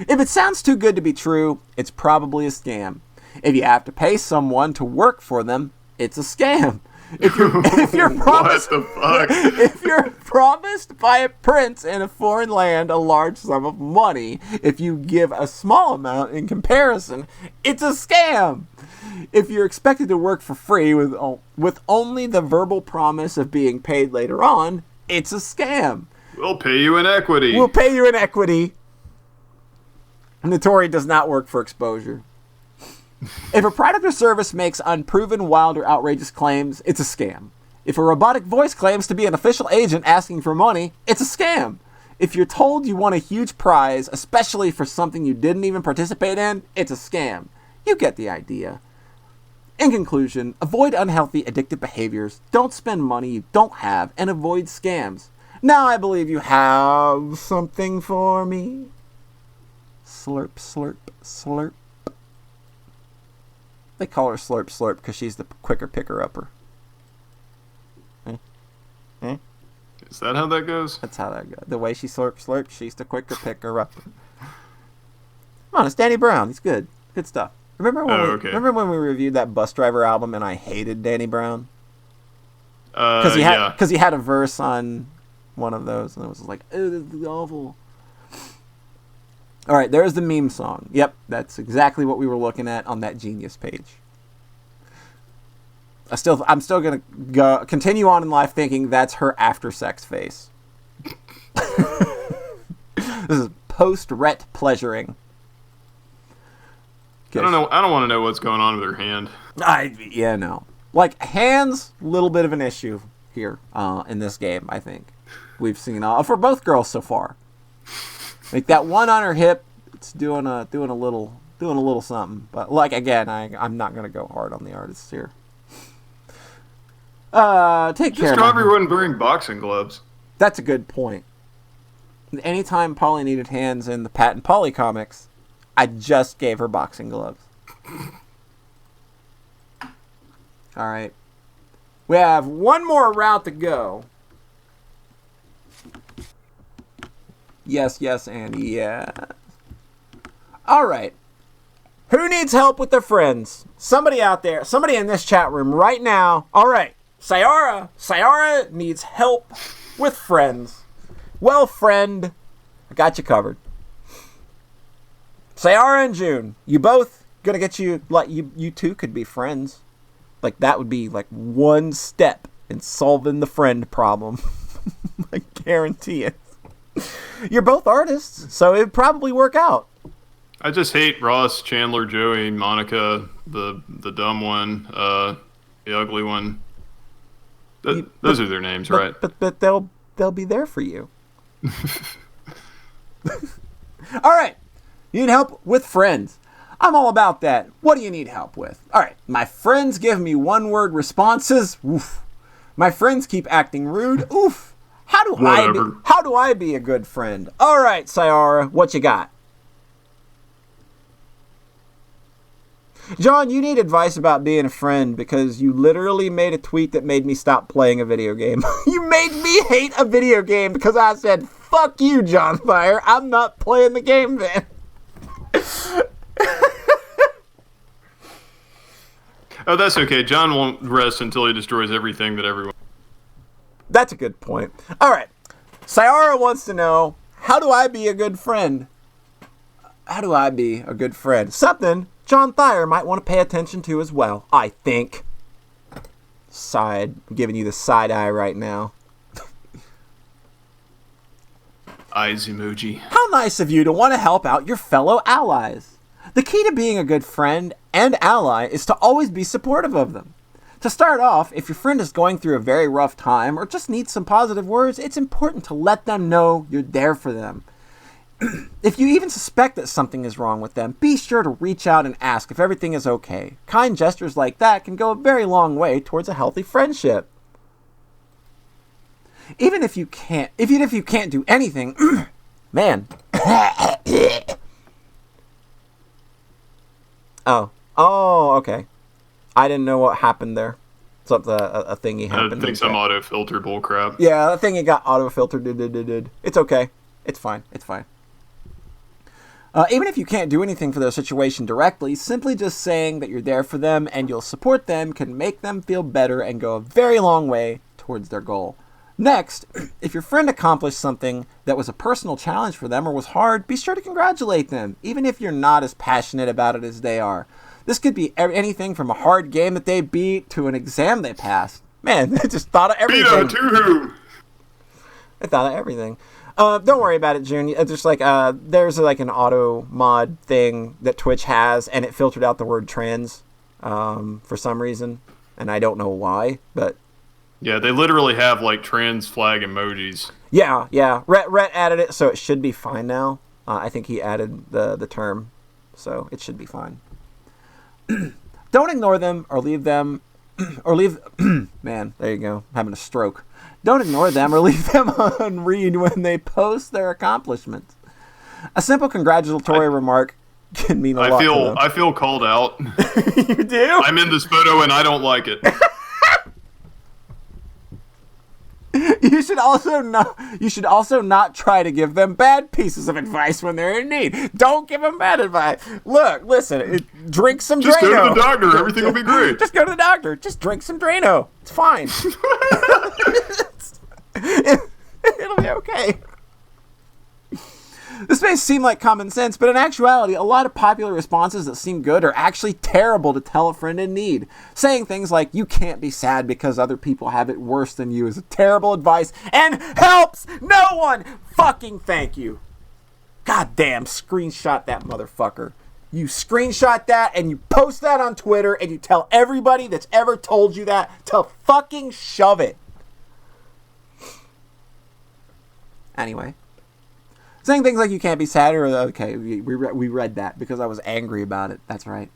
If it sounds too good to be true, it's probably a scam. If you have to pay someone to work for them, it's a scam. If you're promised, what the fuck? If you're promised by a prince in a foreign land a large sum of money, if you give a small amount in comparison, it's a scam. If you're expected to work for free with only the verbal promise of being paid later on, it's a scam. We'll pay you in equity. Notori does not work for exposure. If a product or service makes unproven, wild, or outrageous claims, it's a scam. If a robotic voice claims to be an official agent asking for money, it's a scam. If you're told you won a huge prize, especially for something you didn't even participate in, it's a scam. You get the idea. In conclusion, avoid unhealthy, addictive behaviors, don't spend money you don't have, and avoid scams. Now I believe you have something for me. Slurp, slurp, slurp. They call her Slurp Slurp because she's the quicker picker-upper. Is that how that goes? That's how that goes. The way she slurps, slurps, she's the quicker picker-upper. Come on, it's Danny Brown. He's good. Good stuff. Remember when we reviewed that Bus Driver album and I hated Danny Brown? Because he had a verse on one of those and I was like, oh, this is awful. All right, there's the meme song. Yep, that's exactly what we were looking at on that Genius page. I'm still gonna continue on in life thinking that's her after sex face. This is post-ret pleasuring. I don't know. I don't want to know what's going on with her hand. No. Like, hands, little bit of an issue here in this game, I think. We've seen for both girls so far. Like, that one on her hip, it's doing a little something. But, like, again, I'm not going to go hard on the artists here. Take care. Just everyone wearing boxing gloves. That's a good point. Anytime Polly needed hands in the Pat and Polly comics, I just gave her boxing gloves. All right. We have one more route to go. Yes, Andy, yeah. All right. Who needs help with their friends? Somebody out there, somebody in this chat room right now. All right. Sayara needs help with friends. Well, friend, I got you covered. Sayara and June, you both gonna get you, like, you two could be friends. Like, that would be, like, one step in solving the friend problem. I guarantee it. You're both artists, so it'd probably work out. I just hate Ross, Chandler, Joey, Monica, the dumb one, the ugly one. Those are their names, right? But they'll be there for you. All right. You need help with friends. I'm all about that. What do you need help with? All right. My friends give me one-word responses. Oof. My friends keep acting rude. Oof. How do I be a good friend? All right, Sayara, what you got? John, you need advice about being a friend because you literally made a tweet that made me stop playing a video game. You made me hate a video game because I said, fuck you, John Thayer. I'm not playing the game then. Oh, that's okay. John won't rest until he destroys everything that everyone... That's a good point. All right. Sayara wants to know, how do I be a good friend? How do I be a good friend? Something John Thayer might want to pay attention to as well, I think. I'm giving you the side eye right now. Eyes emoji. How nice of you to want to help out your fellow allies. The key to being a good friend and ally is to always be supportive of them. To start off, if your friend is going through a very rough time or just needs some positive words, it's important to let them know you're there for them. If you even suspect that something is wrong with them, be sure to reach out and ask if everything is okay. Kind gestures like that can go a very long way towards a healthy friendship. Even if you can't do anything, man. Oh, okay. I didn't know what happened there. Something, a thingy happened. I think some auto-filter bullcrap. Yeah, that thingy got auto-filtered. It's okay. It's fine. Even if you can't do anything for their situation directly, simply just saying that you're there for them and you'll support them can make them feel better and go a very long way towards their goal. Next, if your friend accomplished something that was a personal challenge for them or was hard, be sure to congratulate them, even if you're not as passionate about it as they are. This could be anything from a hard game that they beat to an exam they passed. Man, they just thought of everything. They thought of everything. Don't worry about it, June. Just like there's like an auto mod thing that Twitch has, and it filtered out the word trans for some reason, and I don't know why, but yeah, they literally have like trans flag emojis. Yeah. Rhett added it, so it should be fine now. I think he added the term, so it should be fine. Don't Don't ignore them or leave them, or leave, man, there you go, having a stroke. Don't ignore them or leave them on read when they post their accomplishments. A simple congratulatory remark can mean a lot to them. I feel called out. You do? I'm in this photo and I don't like it. You should also not try to give them bad pieces of advice when they're in need. Don't give them bad advice. Look, listen, drink some Drano. Just go to the doctor. Everything will be great. Just go to the doctor. Just drink some Drano. It's fine. It'll be okay. This may seem like common sense, but in actuality, a lot of popular responses that seem good are actually terrible to tell a friend in need. Saying things like, you can't be sad because other people have it worse than you is a terrible advice and helps no one. Fucking thank you. Goddamn, screenshot that motherfucker. You screenshot that and you post that on Twitter and you tell everybody that's ever told you that to fucking shove it. Anyway. Saying things like you can't be sad or, okay, we read that because I was angry about it. That's right.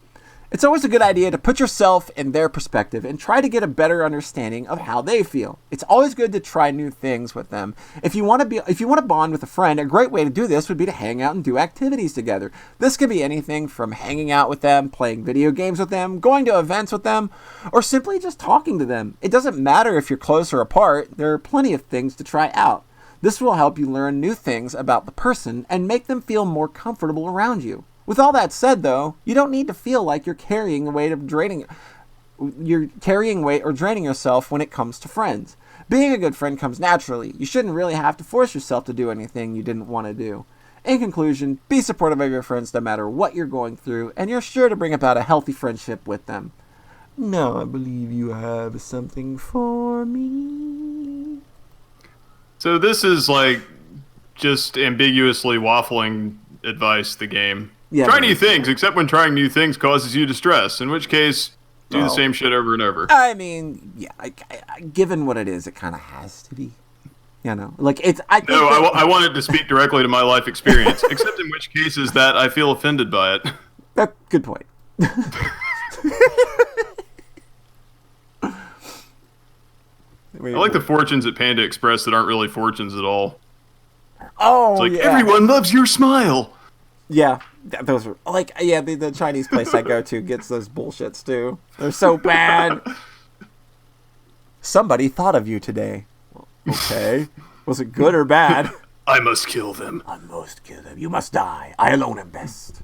It's always a good idea to put yourself in their perspective and try to get a better understanding of how they feel. It's always good to try new things with them. If you want to bond with a friend, a great way to do this would be to hang out and do activities together. This could be anything from hanging out with them, playing video games with them, going to events with them, or simply just talking to them. It doesn't matter if you're close or apart. There are plenty of things to try out. This will help you learn new things about the person and make them feel more comfortable around you. With all that said, though, you don't need to feel like you're carrying weight or draining yourself when it comes to friends. Being a good friend comes naturally. You shouldn't really have to force yourself to do anything you didn't want to do. In conclusion, be supportive of your friends no matter what you're going through, and you're sure to bring about a healthy friendship with them. Now I believe you have something for me. So this is like just ambiguously waffling advice, the game. Yeah, try new things, except when trying new things causes you distress, in which case, do the same shit over and over. I mean, yeah, given what it is, it kind of has to be. You know, like it's. I wanted to speak directly to my life experience, except in which cases that I feel offended by it. Good point. I like the fortunes at Panda Express that aren't really fortunes at all. Oh, it's like, everyone loves your smile. Yeah, those are like, the Chinese place I go to gets those bullshits too. They're so bad. Somebody thought of you today. Okay. Was it good or bad? I must kill them. I must kill them. You must die. I alone am best.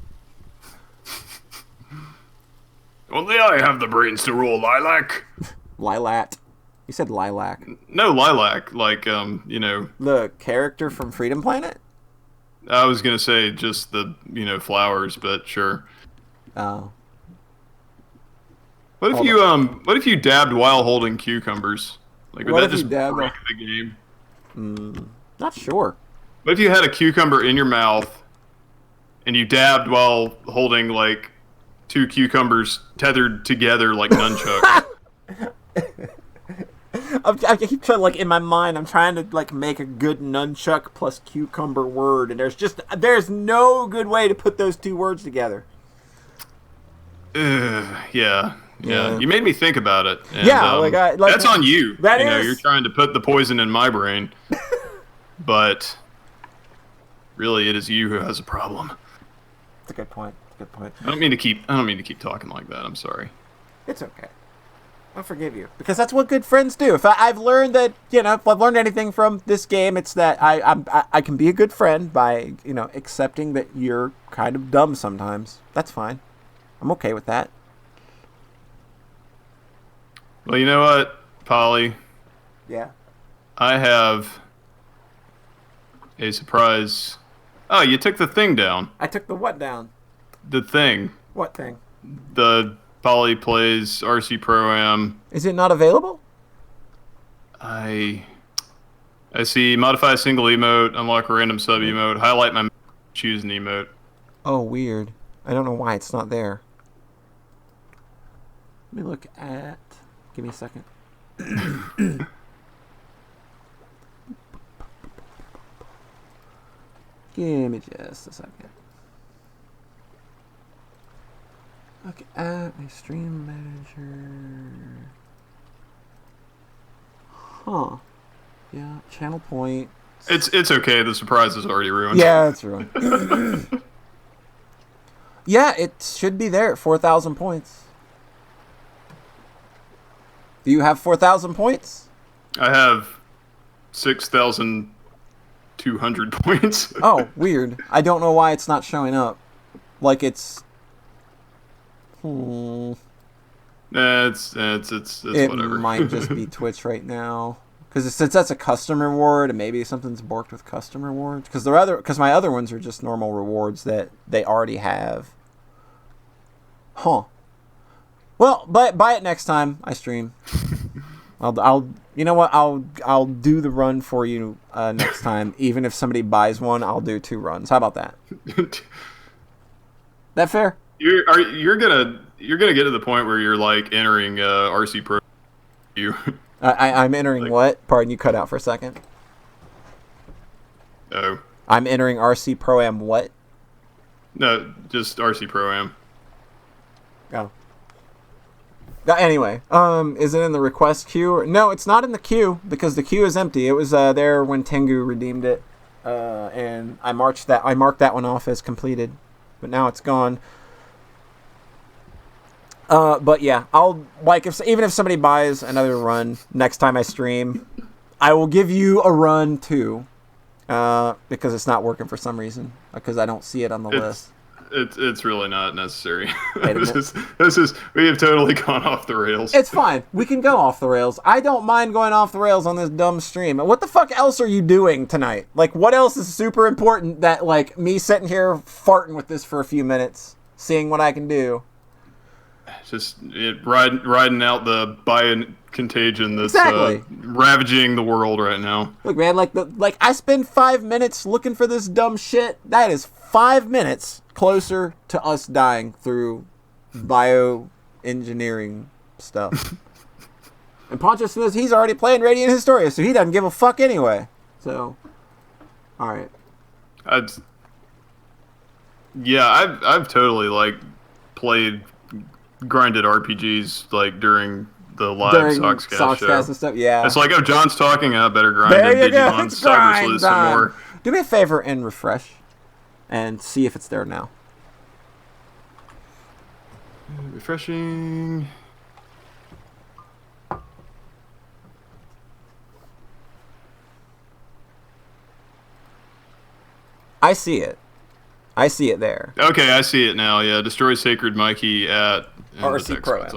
Only I have the brains to rule Lilac. Lilac. You said lilac. No, lilac. Like, you know. The character from Freedom Planet? I was going to say just the, flowers, but sure. Oh. What if you dabbed while holding cucumbers? Like, would that just break the game? Not sure. What if you had a cucumber in your mouth and you dabbed while holding, like, 2 cucumbers tethered together like nunchucks? I keep trying, like, in my mind, I'm trying to, like, make a good nunchuck plus cucumber word, and there's no good way to put those 2 words together. Yeah. You made me think about it. And, that's on you. You're trying to put the poison in my brain, but really, it is you who has a problem. That's a good point. I don't mean to keep talking like that. I'm sorry. It's okay. I'll forgive you because that's what good friends do. If I've learned that, if I've learned anything from this game, it's that I can be a good friend by accepting that you're kind of dumb sometimes. That's fine. I'm okay with that. Well, you know what, Polly? Yeah. I have a surprise. Oh, you took the thing down. I took the what down? The thing. What thing? The Polly Plays RC Pro-Am. Is it not available? I see modify a single emote, unlock a random sub emote, highlight my choose an emote. Oh, weird. I don't know why it's not there. Let me look at... Give me a second. Give me just a second. Look at a stream manager. Huh. Yeah, channel point. It's okay. The surprise is already ruined. Yeah, that's ruined. Yeah, it should be there at 4,000 points. Do you have 4,000 points? I have 6,200 points. Oh, weird. I don't know why it's not showing up. Like it's. It's It whatever. might just be Twitch right now. Because since that's a custom reward, and maybe something's borked with custom rewards. Because my other ones are just normal rewards that they already have. Huh. Well, buy it next time I stream. I'll you know what, I'll do the run for you next time. Even if somebody buys one, I'll do 2 runs. How about that? That fair? You're gonna get to the point where you're like entering RC Pro. I'm entering like, what? Pardon, you cut out for a second. Oh. I'm entering RC Pro Am what? No, just RC Pro Am. Oh. Anyway, is it in the request queue? No, it's not in the queue because the queue is empty. It was there when Tengu redeemed it, and I marked that one off as completed, but now it's gone. But yeah, I'll even if somebody buys another run next time I stream, I will give you a run too, because it's not working for some reason because I don't see it on the list. It's really not necessary. This is we have totally gone off the rails. It's fine. We can go off the rails. I don't mind going off the rails on this dumb stream. What the fuck else are you doing tonight? Like, what else is super important that like me sitting here farting with this for a few minutes, seeing what I can do? Just riding out the bio contagion that's exactly. Ravaging the world right now. Look, man, like I spend 5 minutes looking for this dumb shit. That is 5 minutes closer to us dying through bioengineering stuff. And Poncho says he's already playing Radiant Historia, so he doesn't give a fuck anyway. So, all right. I've totally like played grinded RPGs like during the live Soxcast show and stuff. Yeah, it's like, oh, John's talking. I better grind. There you go. Digimon Cyber some more. Do me a favor and refresh, and see if it's there now. Refreshing. I see it. I see it there. Okay, I see it now. Yeah, destroy Sacred Mikey at RC Pro.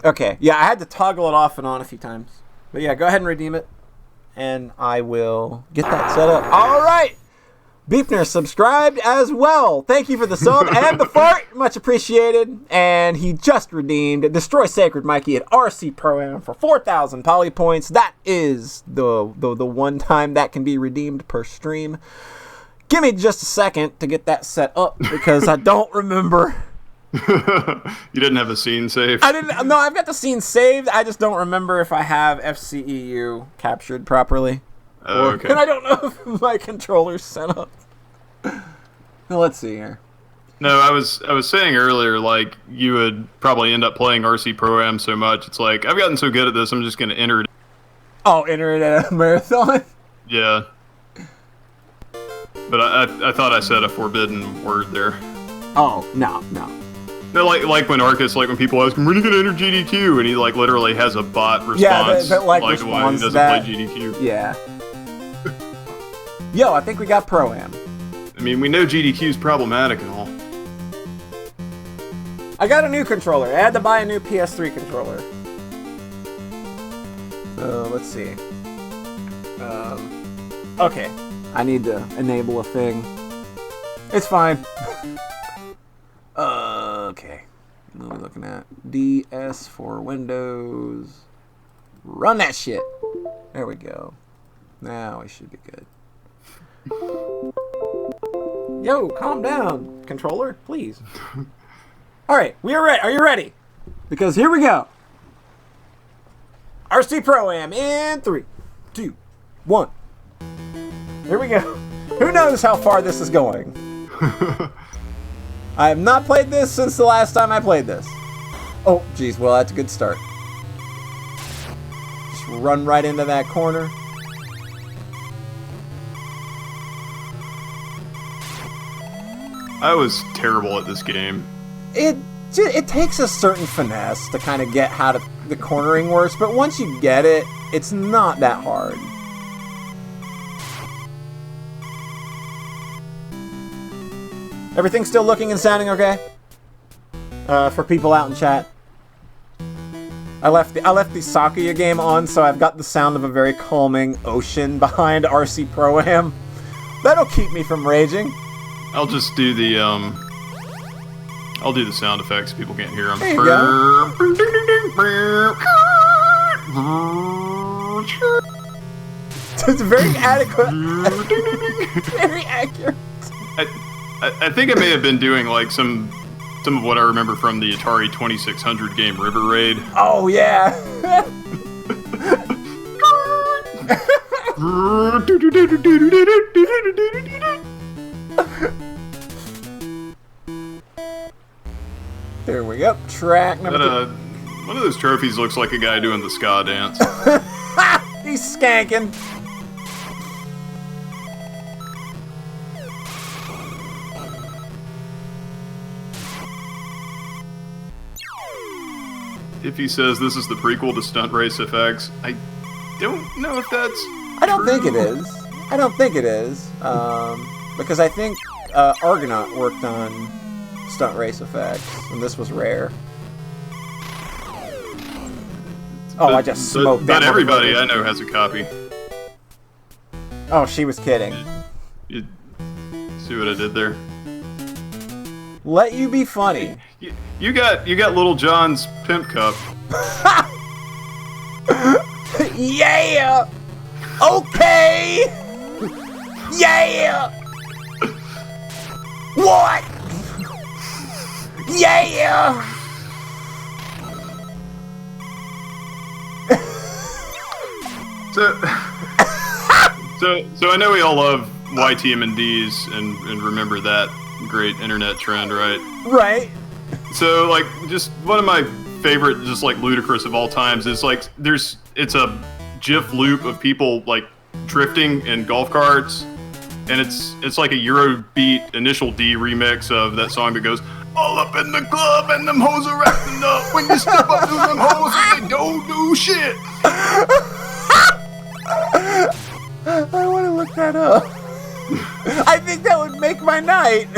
Okay, yeah, I had to toggle it off and on a few times. But yeah, go ahead and redeem it, and I will get that set up. All right! Beepner subscribed as well. Thank you for the sub and the fart. Much appreciated. And he just redeemed Destroy Sacred Mikey at RC Pro Am for 4,000 poly points. That is the one time that can be redeemed per stream. Give me just a second to get that set up because I don't remember. You didn't have a scene saved? I didn't. No, I've got the scene saved. I just don't remember if I have FCEU captured properly. Okay. And I don't know if my controller's set up. Well, let's see here. No, I was saying earlier, like, you would probably end up playing RC Pro Am so much. It's like, I've gotten so good at this, I'm just going to enter it. Oh, enter it at a marathon? Yeah. But I thought I said a forbidden word there. Oh, no. No, like when Arcus, like when people ask him, when are you going to enter GDQ? And he like literally has a bot response. Yeah, like when he doesn't play GDQ. Yeah. Yo, I think we got Pro Am. I mean, we know GDQ's problematic and all. I got a new controller. I had to buy a new PS3 controller. So, let's see. Okay. I need to enable a thing. It's fine. Okay. What are we looking at? DS for Windows. Run that shit. There we go. Now we should be good. Yo, calm down, controller, please. All right, we are ready. Are you ready? Because here we go. RC Pro Am in 3, 2, 1. Here we go. Who knows how far this is going? I have not played this since the last time I played this. Oh, geez. Well, that's a good start. Just run right into that corner. I was terrible at this game. It takes a certain finesse to kind of get how the cornering works, but once you get it, it's not that hard. Everything still looking and sounding okay? For people out in chat. I left the Sakuya game on, so I've got the sound of a very calming ocean behind RC Pro-Am. That'll keep me from raging. I'll just do the I'll do the sound effects. People can't hear them. There you go. It's very adequate. Very accurate. I think I may have been doing like some of what I remember from the Atari 2600 game River Raid. Oh yeah. There we go. Track number 2. One of those trophies looks like a guy doing the ska dance. He's skanking. If he says this is the prequel to Stunt Race FX, I don't know if that's I don't true. think it is. I don't think it is. Because I think Argonaut worked on Stunt Race Effects, and this was Rare. Oh, I just smoked that. But everybody I know has a copy. Oh, she was kidding. You see what I did there? Let you be funny. You got Little John's pimp cup. Yeah! Okay! Yeah! What? Yeah! So I know we all love YTM&Ds and remember that great internet trend, right? Right. So like just one of my favorite just like ludicrous of all times is like it's a GIF loop of people like drifting in golf carts, and it's like a Eurobeat Initial D remix of that song that goes all up in the club and them hoes are acting up when you step up to them hoes and they don't do shit. I want to look that up. I think that would make my night.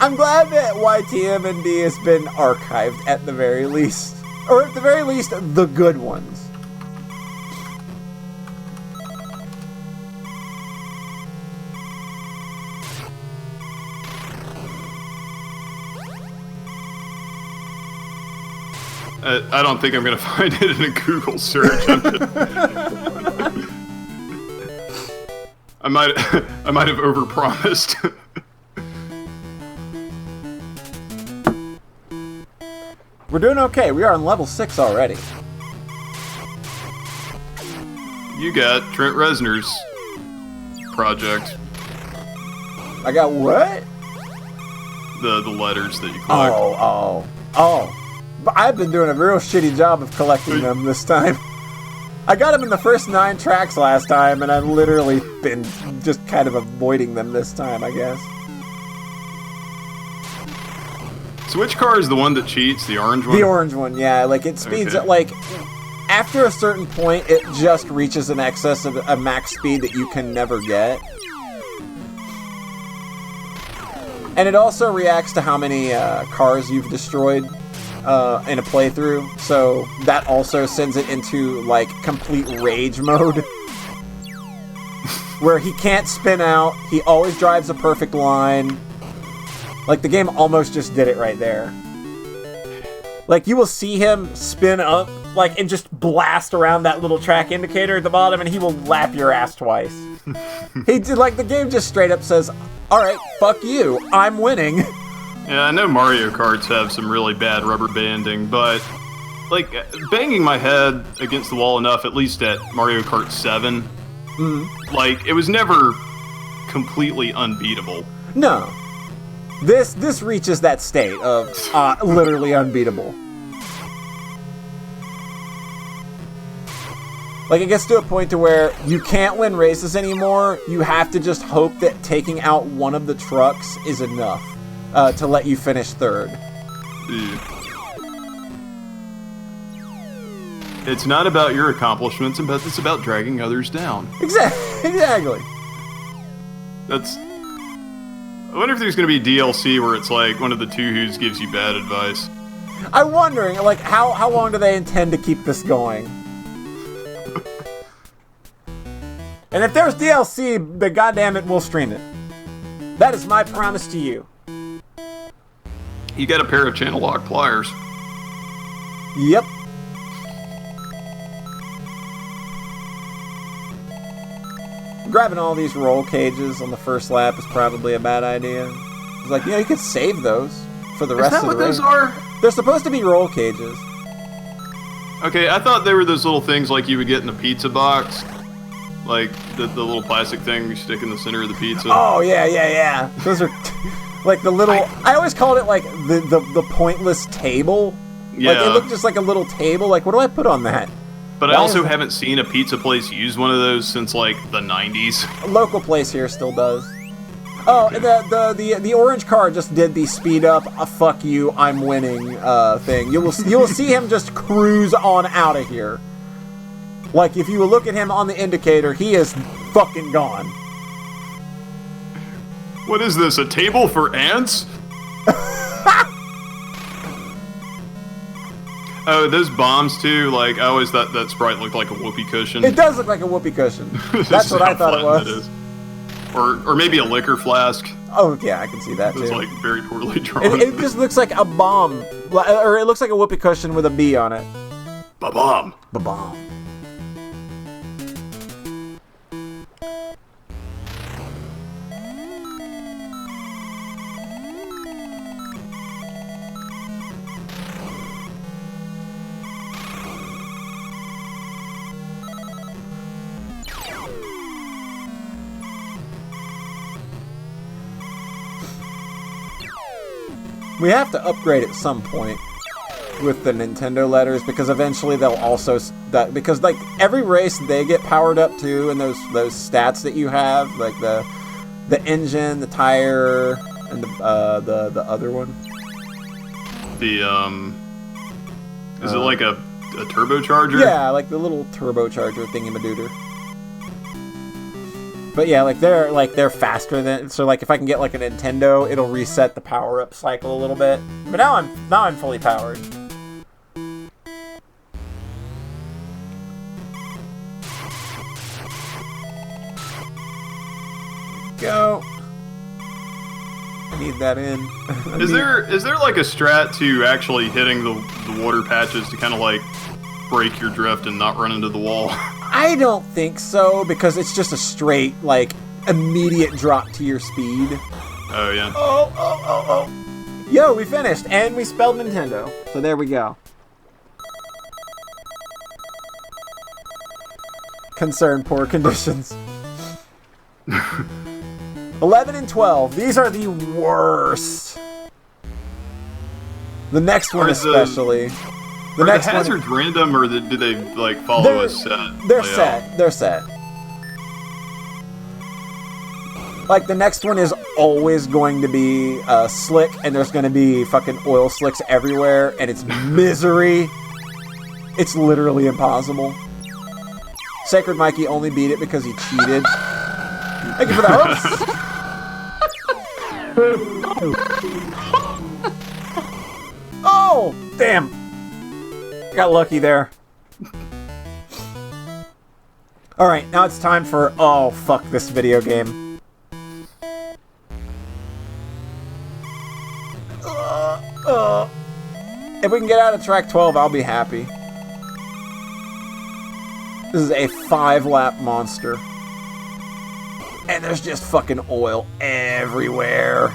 I'm glad that YTM&D has been archived at the very least. Or at the very least, the good ones. I don't think I'm going to find it in a Google search. I might have overpromised. We're doing okay. We are on level 6 already. You got Trent Reznor's project. I got what? The letters that you collect. Oh. But I've been doing a real shitty job of collecting them this time. I got them in the first 9 tracks last time, and I've literally been just kind of avoiding them this time, I guess. So which car is the one that cheats? The orange one? The orange one, yeah. Like, it speeds Okay. at, like... After a certain point, it just reaches an excess of a max speed that you can never get. And it also reacts to how many cars you've destroyed in a playthrough. So that also sends it into, like, complete rage mode. Where he can't spin out. He always drives a perfect line. Like, the game almost just did it right there. Like, you will see him spin up, like, and just blast around that little track indicator at the bottom, and he will lap your ass twice. He did, like, the game just straight up says, alright, fuck you, I'm winning. Yeah, I know Mario Karts have some really bad rubber banding, but, like, banging my head against the wall enough, at least at Mario Kart 7, like, it was never completely unbeatable. No. This reaches that state of literally unbeatable. Like, it gets to a point to where you can't win races anymore. You have to just hope that taking out one of the trucks is enough to let you finish third. It's not about your accomplishments, but it's about dragging others down. Exactly. I wonder if there's going to be DLC where it's like one of the two who's gives you bad advice. I'm wondering, like, how long do they intend to keep this going? And if there's DLC, then goddamn it, we'll stream it. That is my promise to you. You got a pair of channel lock pliers. Yep. Grabbing all these roll cages on the first lap is probably a bad idea. It's like, you could save those for the rest of the race. Is that what those are? They're supposed to be roll cages. Okay, I thought they were those little things like you would get in a pizza box. Like the little plastic thing you stick in the center of the pizza. Oh, yeah. Those are like the little... I always called it like the pointless table. Yeah. Like, it looked just like a little table. Like, what do I put on that? But I also haven't seen a pizza place use one of those since like the 90s. A local place here still does. Oh, okay. The orange car just did the speed up, fuck you, I'm winning thing. You will see him just cruise on out of here. Like, if you look at him on the indicator, he is fucking gone. What is this, a table for ants? Oh, those bombs too, like, I always thought that Sprite looked like a whoopee cushion. It does look like a whoopee cushion. That's what I thought it was. Or maybe a liquor flask. Oh, yeah, I can see that, too. It's, like, very poorly drawn. It just looks like a bomb. Or it looks like a whoopee cushion with a B on it. Ba-bomb. Ba-bomb. We have to upgrade at some point with the Nintendo letters, because eventually they'll also because like every race they get powered up too, and those stats that you have, like the engine, the tire, and the other one. Is it like a turbocharger? Yeah, like the little turbocharger thingy-madooter. But yeah, like they're faster than, so like if I can get like a Nintendo, it'll reset the power up cycle a little bit. But now I'm fully powered. Go. I need that in. Is there like a strat to actually hitting the water patches to kind of like break your drift and not run into the wall? I don't think so, because it's just a straight, like, immediate drop to your speed. Oh, yeah. Oh. Yo, we finished, and we spelled Nintendo. So there we go. Concern, poor conditions. 11 and 12. These are the worst. The next one especially. Are the hazards random, or do they like follow a set? They're layout? set. They're set. Like, the next one is always going to be slick, and there's going to be fucking oil slicks everywhere, and it's misery. It's literally impossible. Sacred Mikey only beat it because he cheated. Thank you for the hopes. Oh, damn. Got lucky there. Alright, now it's time for... Oh, fuck this video game. If we can get out of track 12, I'll be happy. This is a 5-lap monster. And there's just fucking oil everywhere.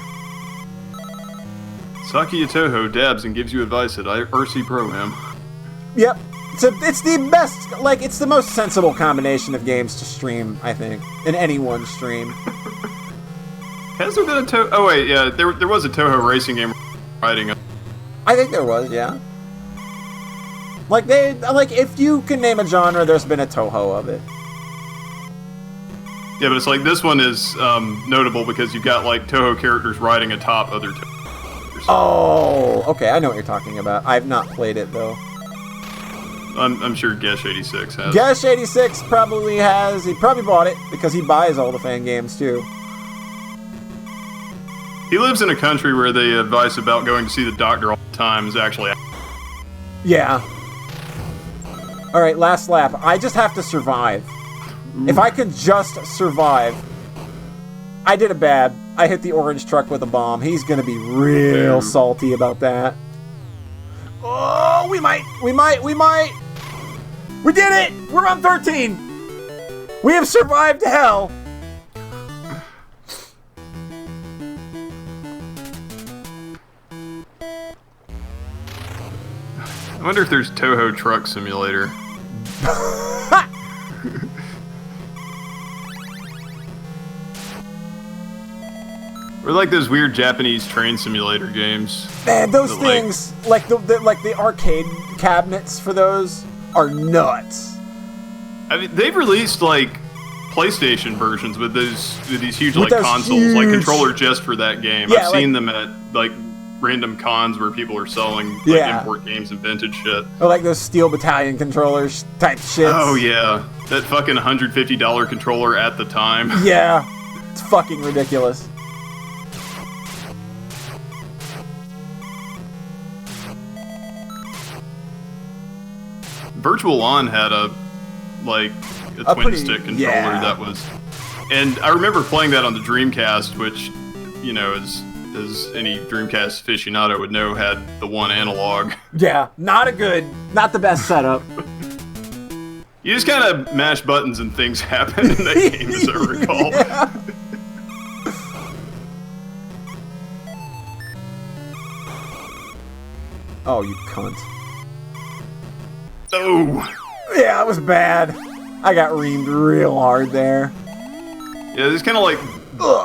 Sakiya Toho dabs and gives you advice at RC Pro-Am. Yep. It's the best, like, it's the most sensible combination of games to stream, I think, in any one stream. Has there been a Toho? Oh wait, yeah, there was a Toho racing game riding. I think there was, yeah. Like if you can name a genre, there's been a Toho of it. Yeah, but it's like this one is notable because you've got like Toho characters riding atop other Toho characters. Oh, okay, I know what you're talking about. I've not played it though. I'm sure Gesh86 has. Gesh86 probably has. He probably bought it because he buys all the fan games too. He lives in a country where the advice about going to see the doctor all the time is actually... Yeah. Alright, last lap. I just have to survive. Ooh. If I can just survive... I did it bad. I hit the orange truck with a bomb. He's gonna be real salty about that. Oh, we might! We did it! We're on 13! We have survived hell! I wonder if there's Toho Truck Simulator. Or like those weird Japanese train simulator games. Man, those things, like the arcade cabinets for those, are nuts. I mean, they've released like PlayStation versions with these huge like consoles, like controller just for that game. Yeah, I've seen them at like random cons where people are selling like import games and vintage shit. Or like those Steel Battalion controllers type shits. Oh yeah, that fucking $150 controller at the time. Yeah, it's fucking ridiculous. Virtual On had a twin stick controller that was, and I remember playing that on the Dreamcast, which, you know, as any Dreamcast aficionado would know, had the one analog. Yeah, not the best setup. You just kind of mash buttons and things happen in that game, as I recall. Yeah. Oh, you cunt. Oh. Yeah, it was bad. I got reamed real hard there. Yeah, it's kind of like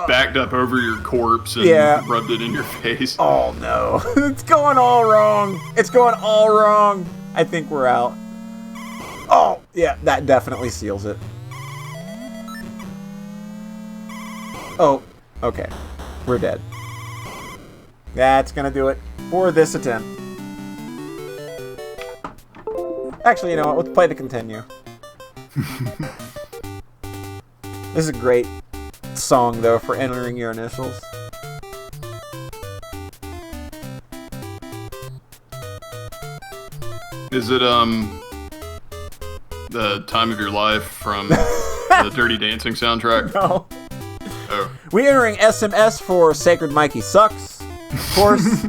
backed up over your corpse and rubbed it in your face. Oh no. It's going all wrong. It's going all wrong. I think we're out. Oh, yeah, that definitely seals it. Oh, okay. We're dead. That's gonna do it for this attempt. Actually, you know what? Let's play to continue. This is a great song, though, for entering your initials. Is it, the Time of Your Life from the Dirty Dancing soundtrack? No. Oh. We're entering SMS for Sacred Mikey Sucks, of course.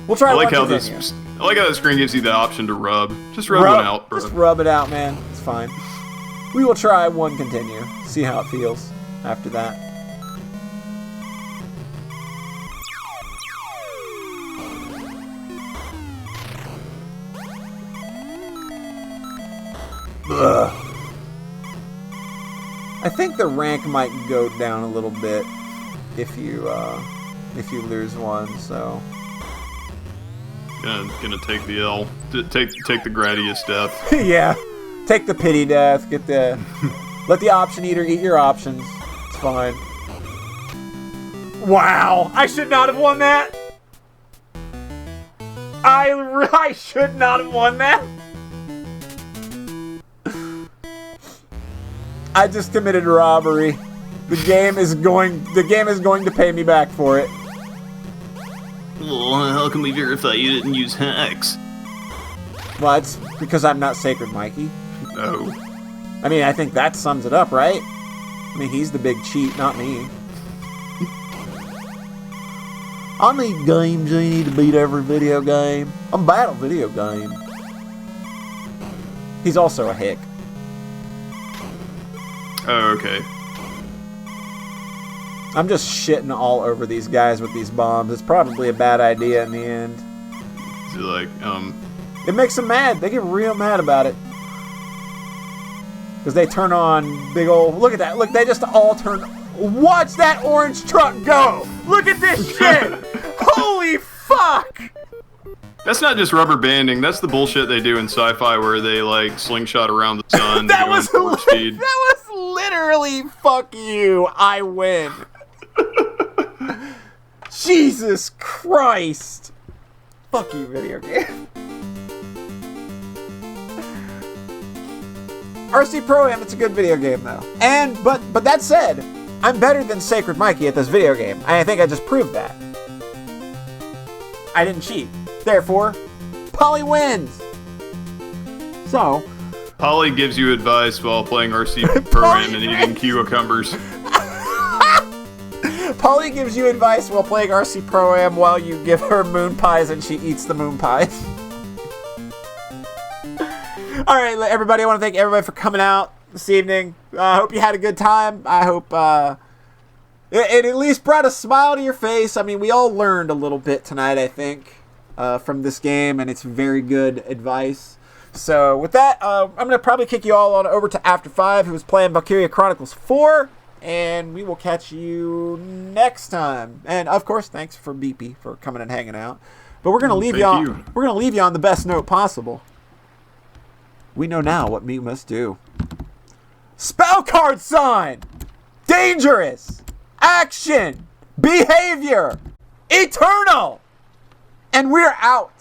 We'll try. I like how the screen gives you the option to rub. Just rub one out, bro. Just rub it out, man. It's fine. We will try one continue. See how it feels after that. Ugh. I think the rank might go down a little bit if you lose one. So. Gonna take the L. Take the Gradius death. Yeah. Take the pity death. Let the option eater eat your options. It's fine. Wow. I should not have won that. I should not have won that. I just committed robbery. The game is going to pay me back for it. Well, how can we verify you didn't use hacks? Well, it's because I'm not Sacred Mikey. No. I mean, I think that sums it up, right? I mean, he's the big cheat, not me. I need games. I need to beat every video game. I'm bad at video game. He's also a hick. Oh, okay. I'm just shitting all over these guys with these bombs. It's probably a bad idea in the end. Is it like, It makes them mad. They get real mad about it. Because they turn on big old... Look at that. Look, they just all turn... Watch that orange truck go! Look at this shit! Holy fuck! That's not just rubber banding. That's the bullshit they do in sci-fi where they, like, slingshot around the sun. That was literally, fuck you, I win. Jesus Christ. Fuck you, video game. RC Pro-Am, it's a good video game, though. But that said, I'm better than Sacred Mikey at this video game. I think I just proved that. I didn't cheat. Therefore, Polly wins. So, Polly gives you advice while playing RC Pro-Am and eating cucumbers. Polly gives you advice while playing RC Pro-Am while you give her moon pies and she eats the moon pies. All right, everybody, I want to thank everybody for coming out this evening. I hope you had a good time. I hope it at least brought a smile to your face. I mean, we all learned a little bit tonight, I think, from this game, and it's very good advice. So with that, I'm going to probably kick you all on over to After 5, who was playing Valkyria Chronicles 4, and we will catch you next time. And, of course, thanks for Beepy for coming and hanging out. But we're going to leave you on, we're going to leave you on the best note possible. We know now what we must do. Spell card sign! Dangerous! Action! Behavior! Eternal! And we're out!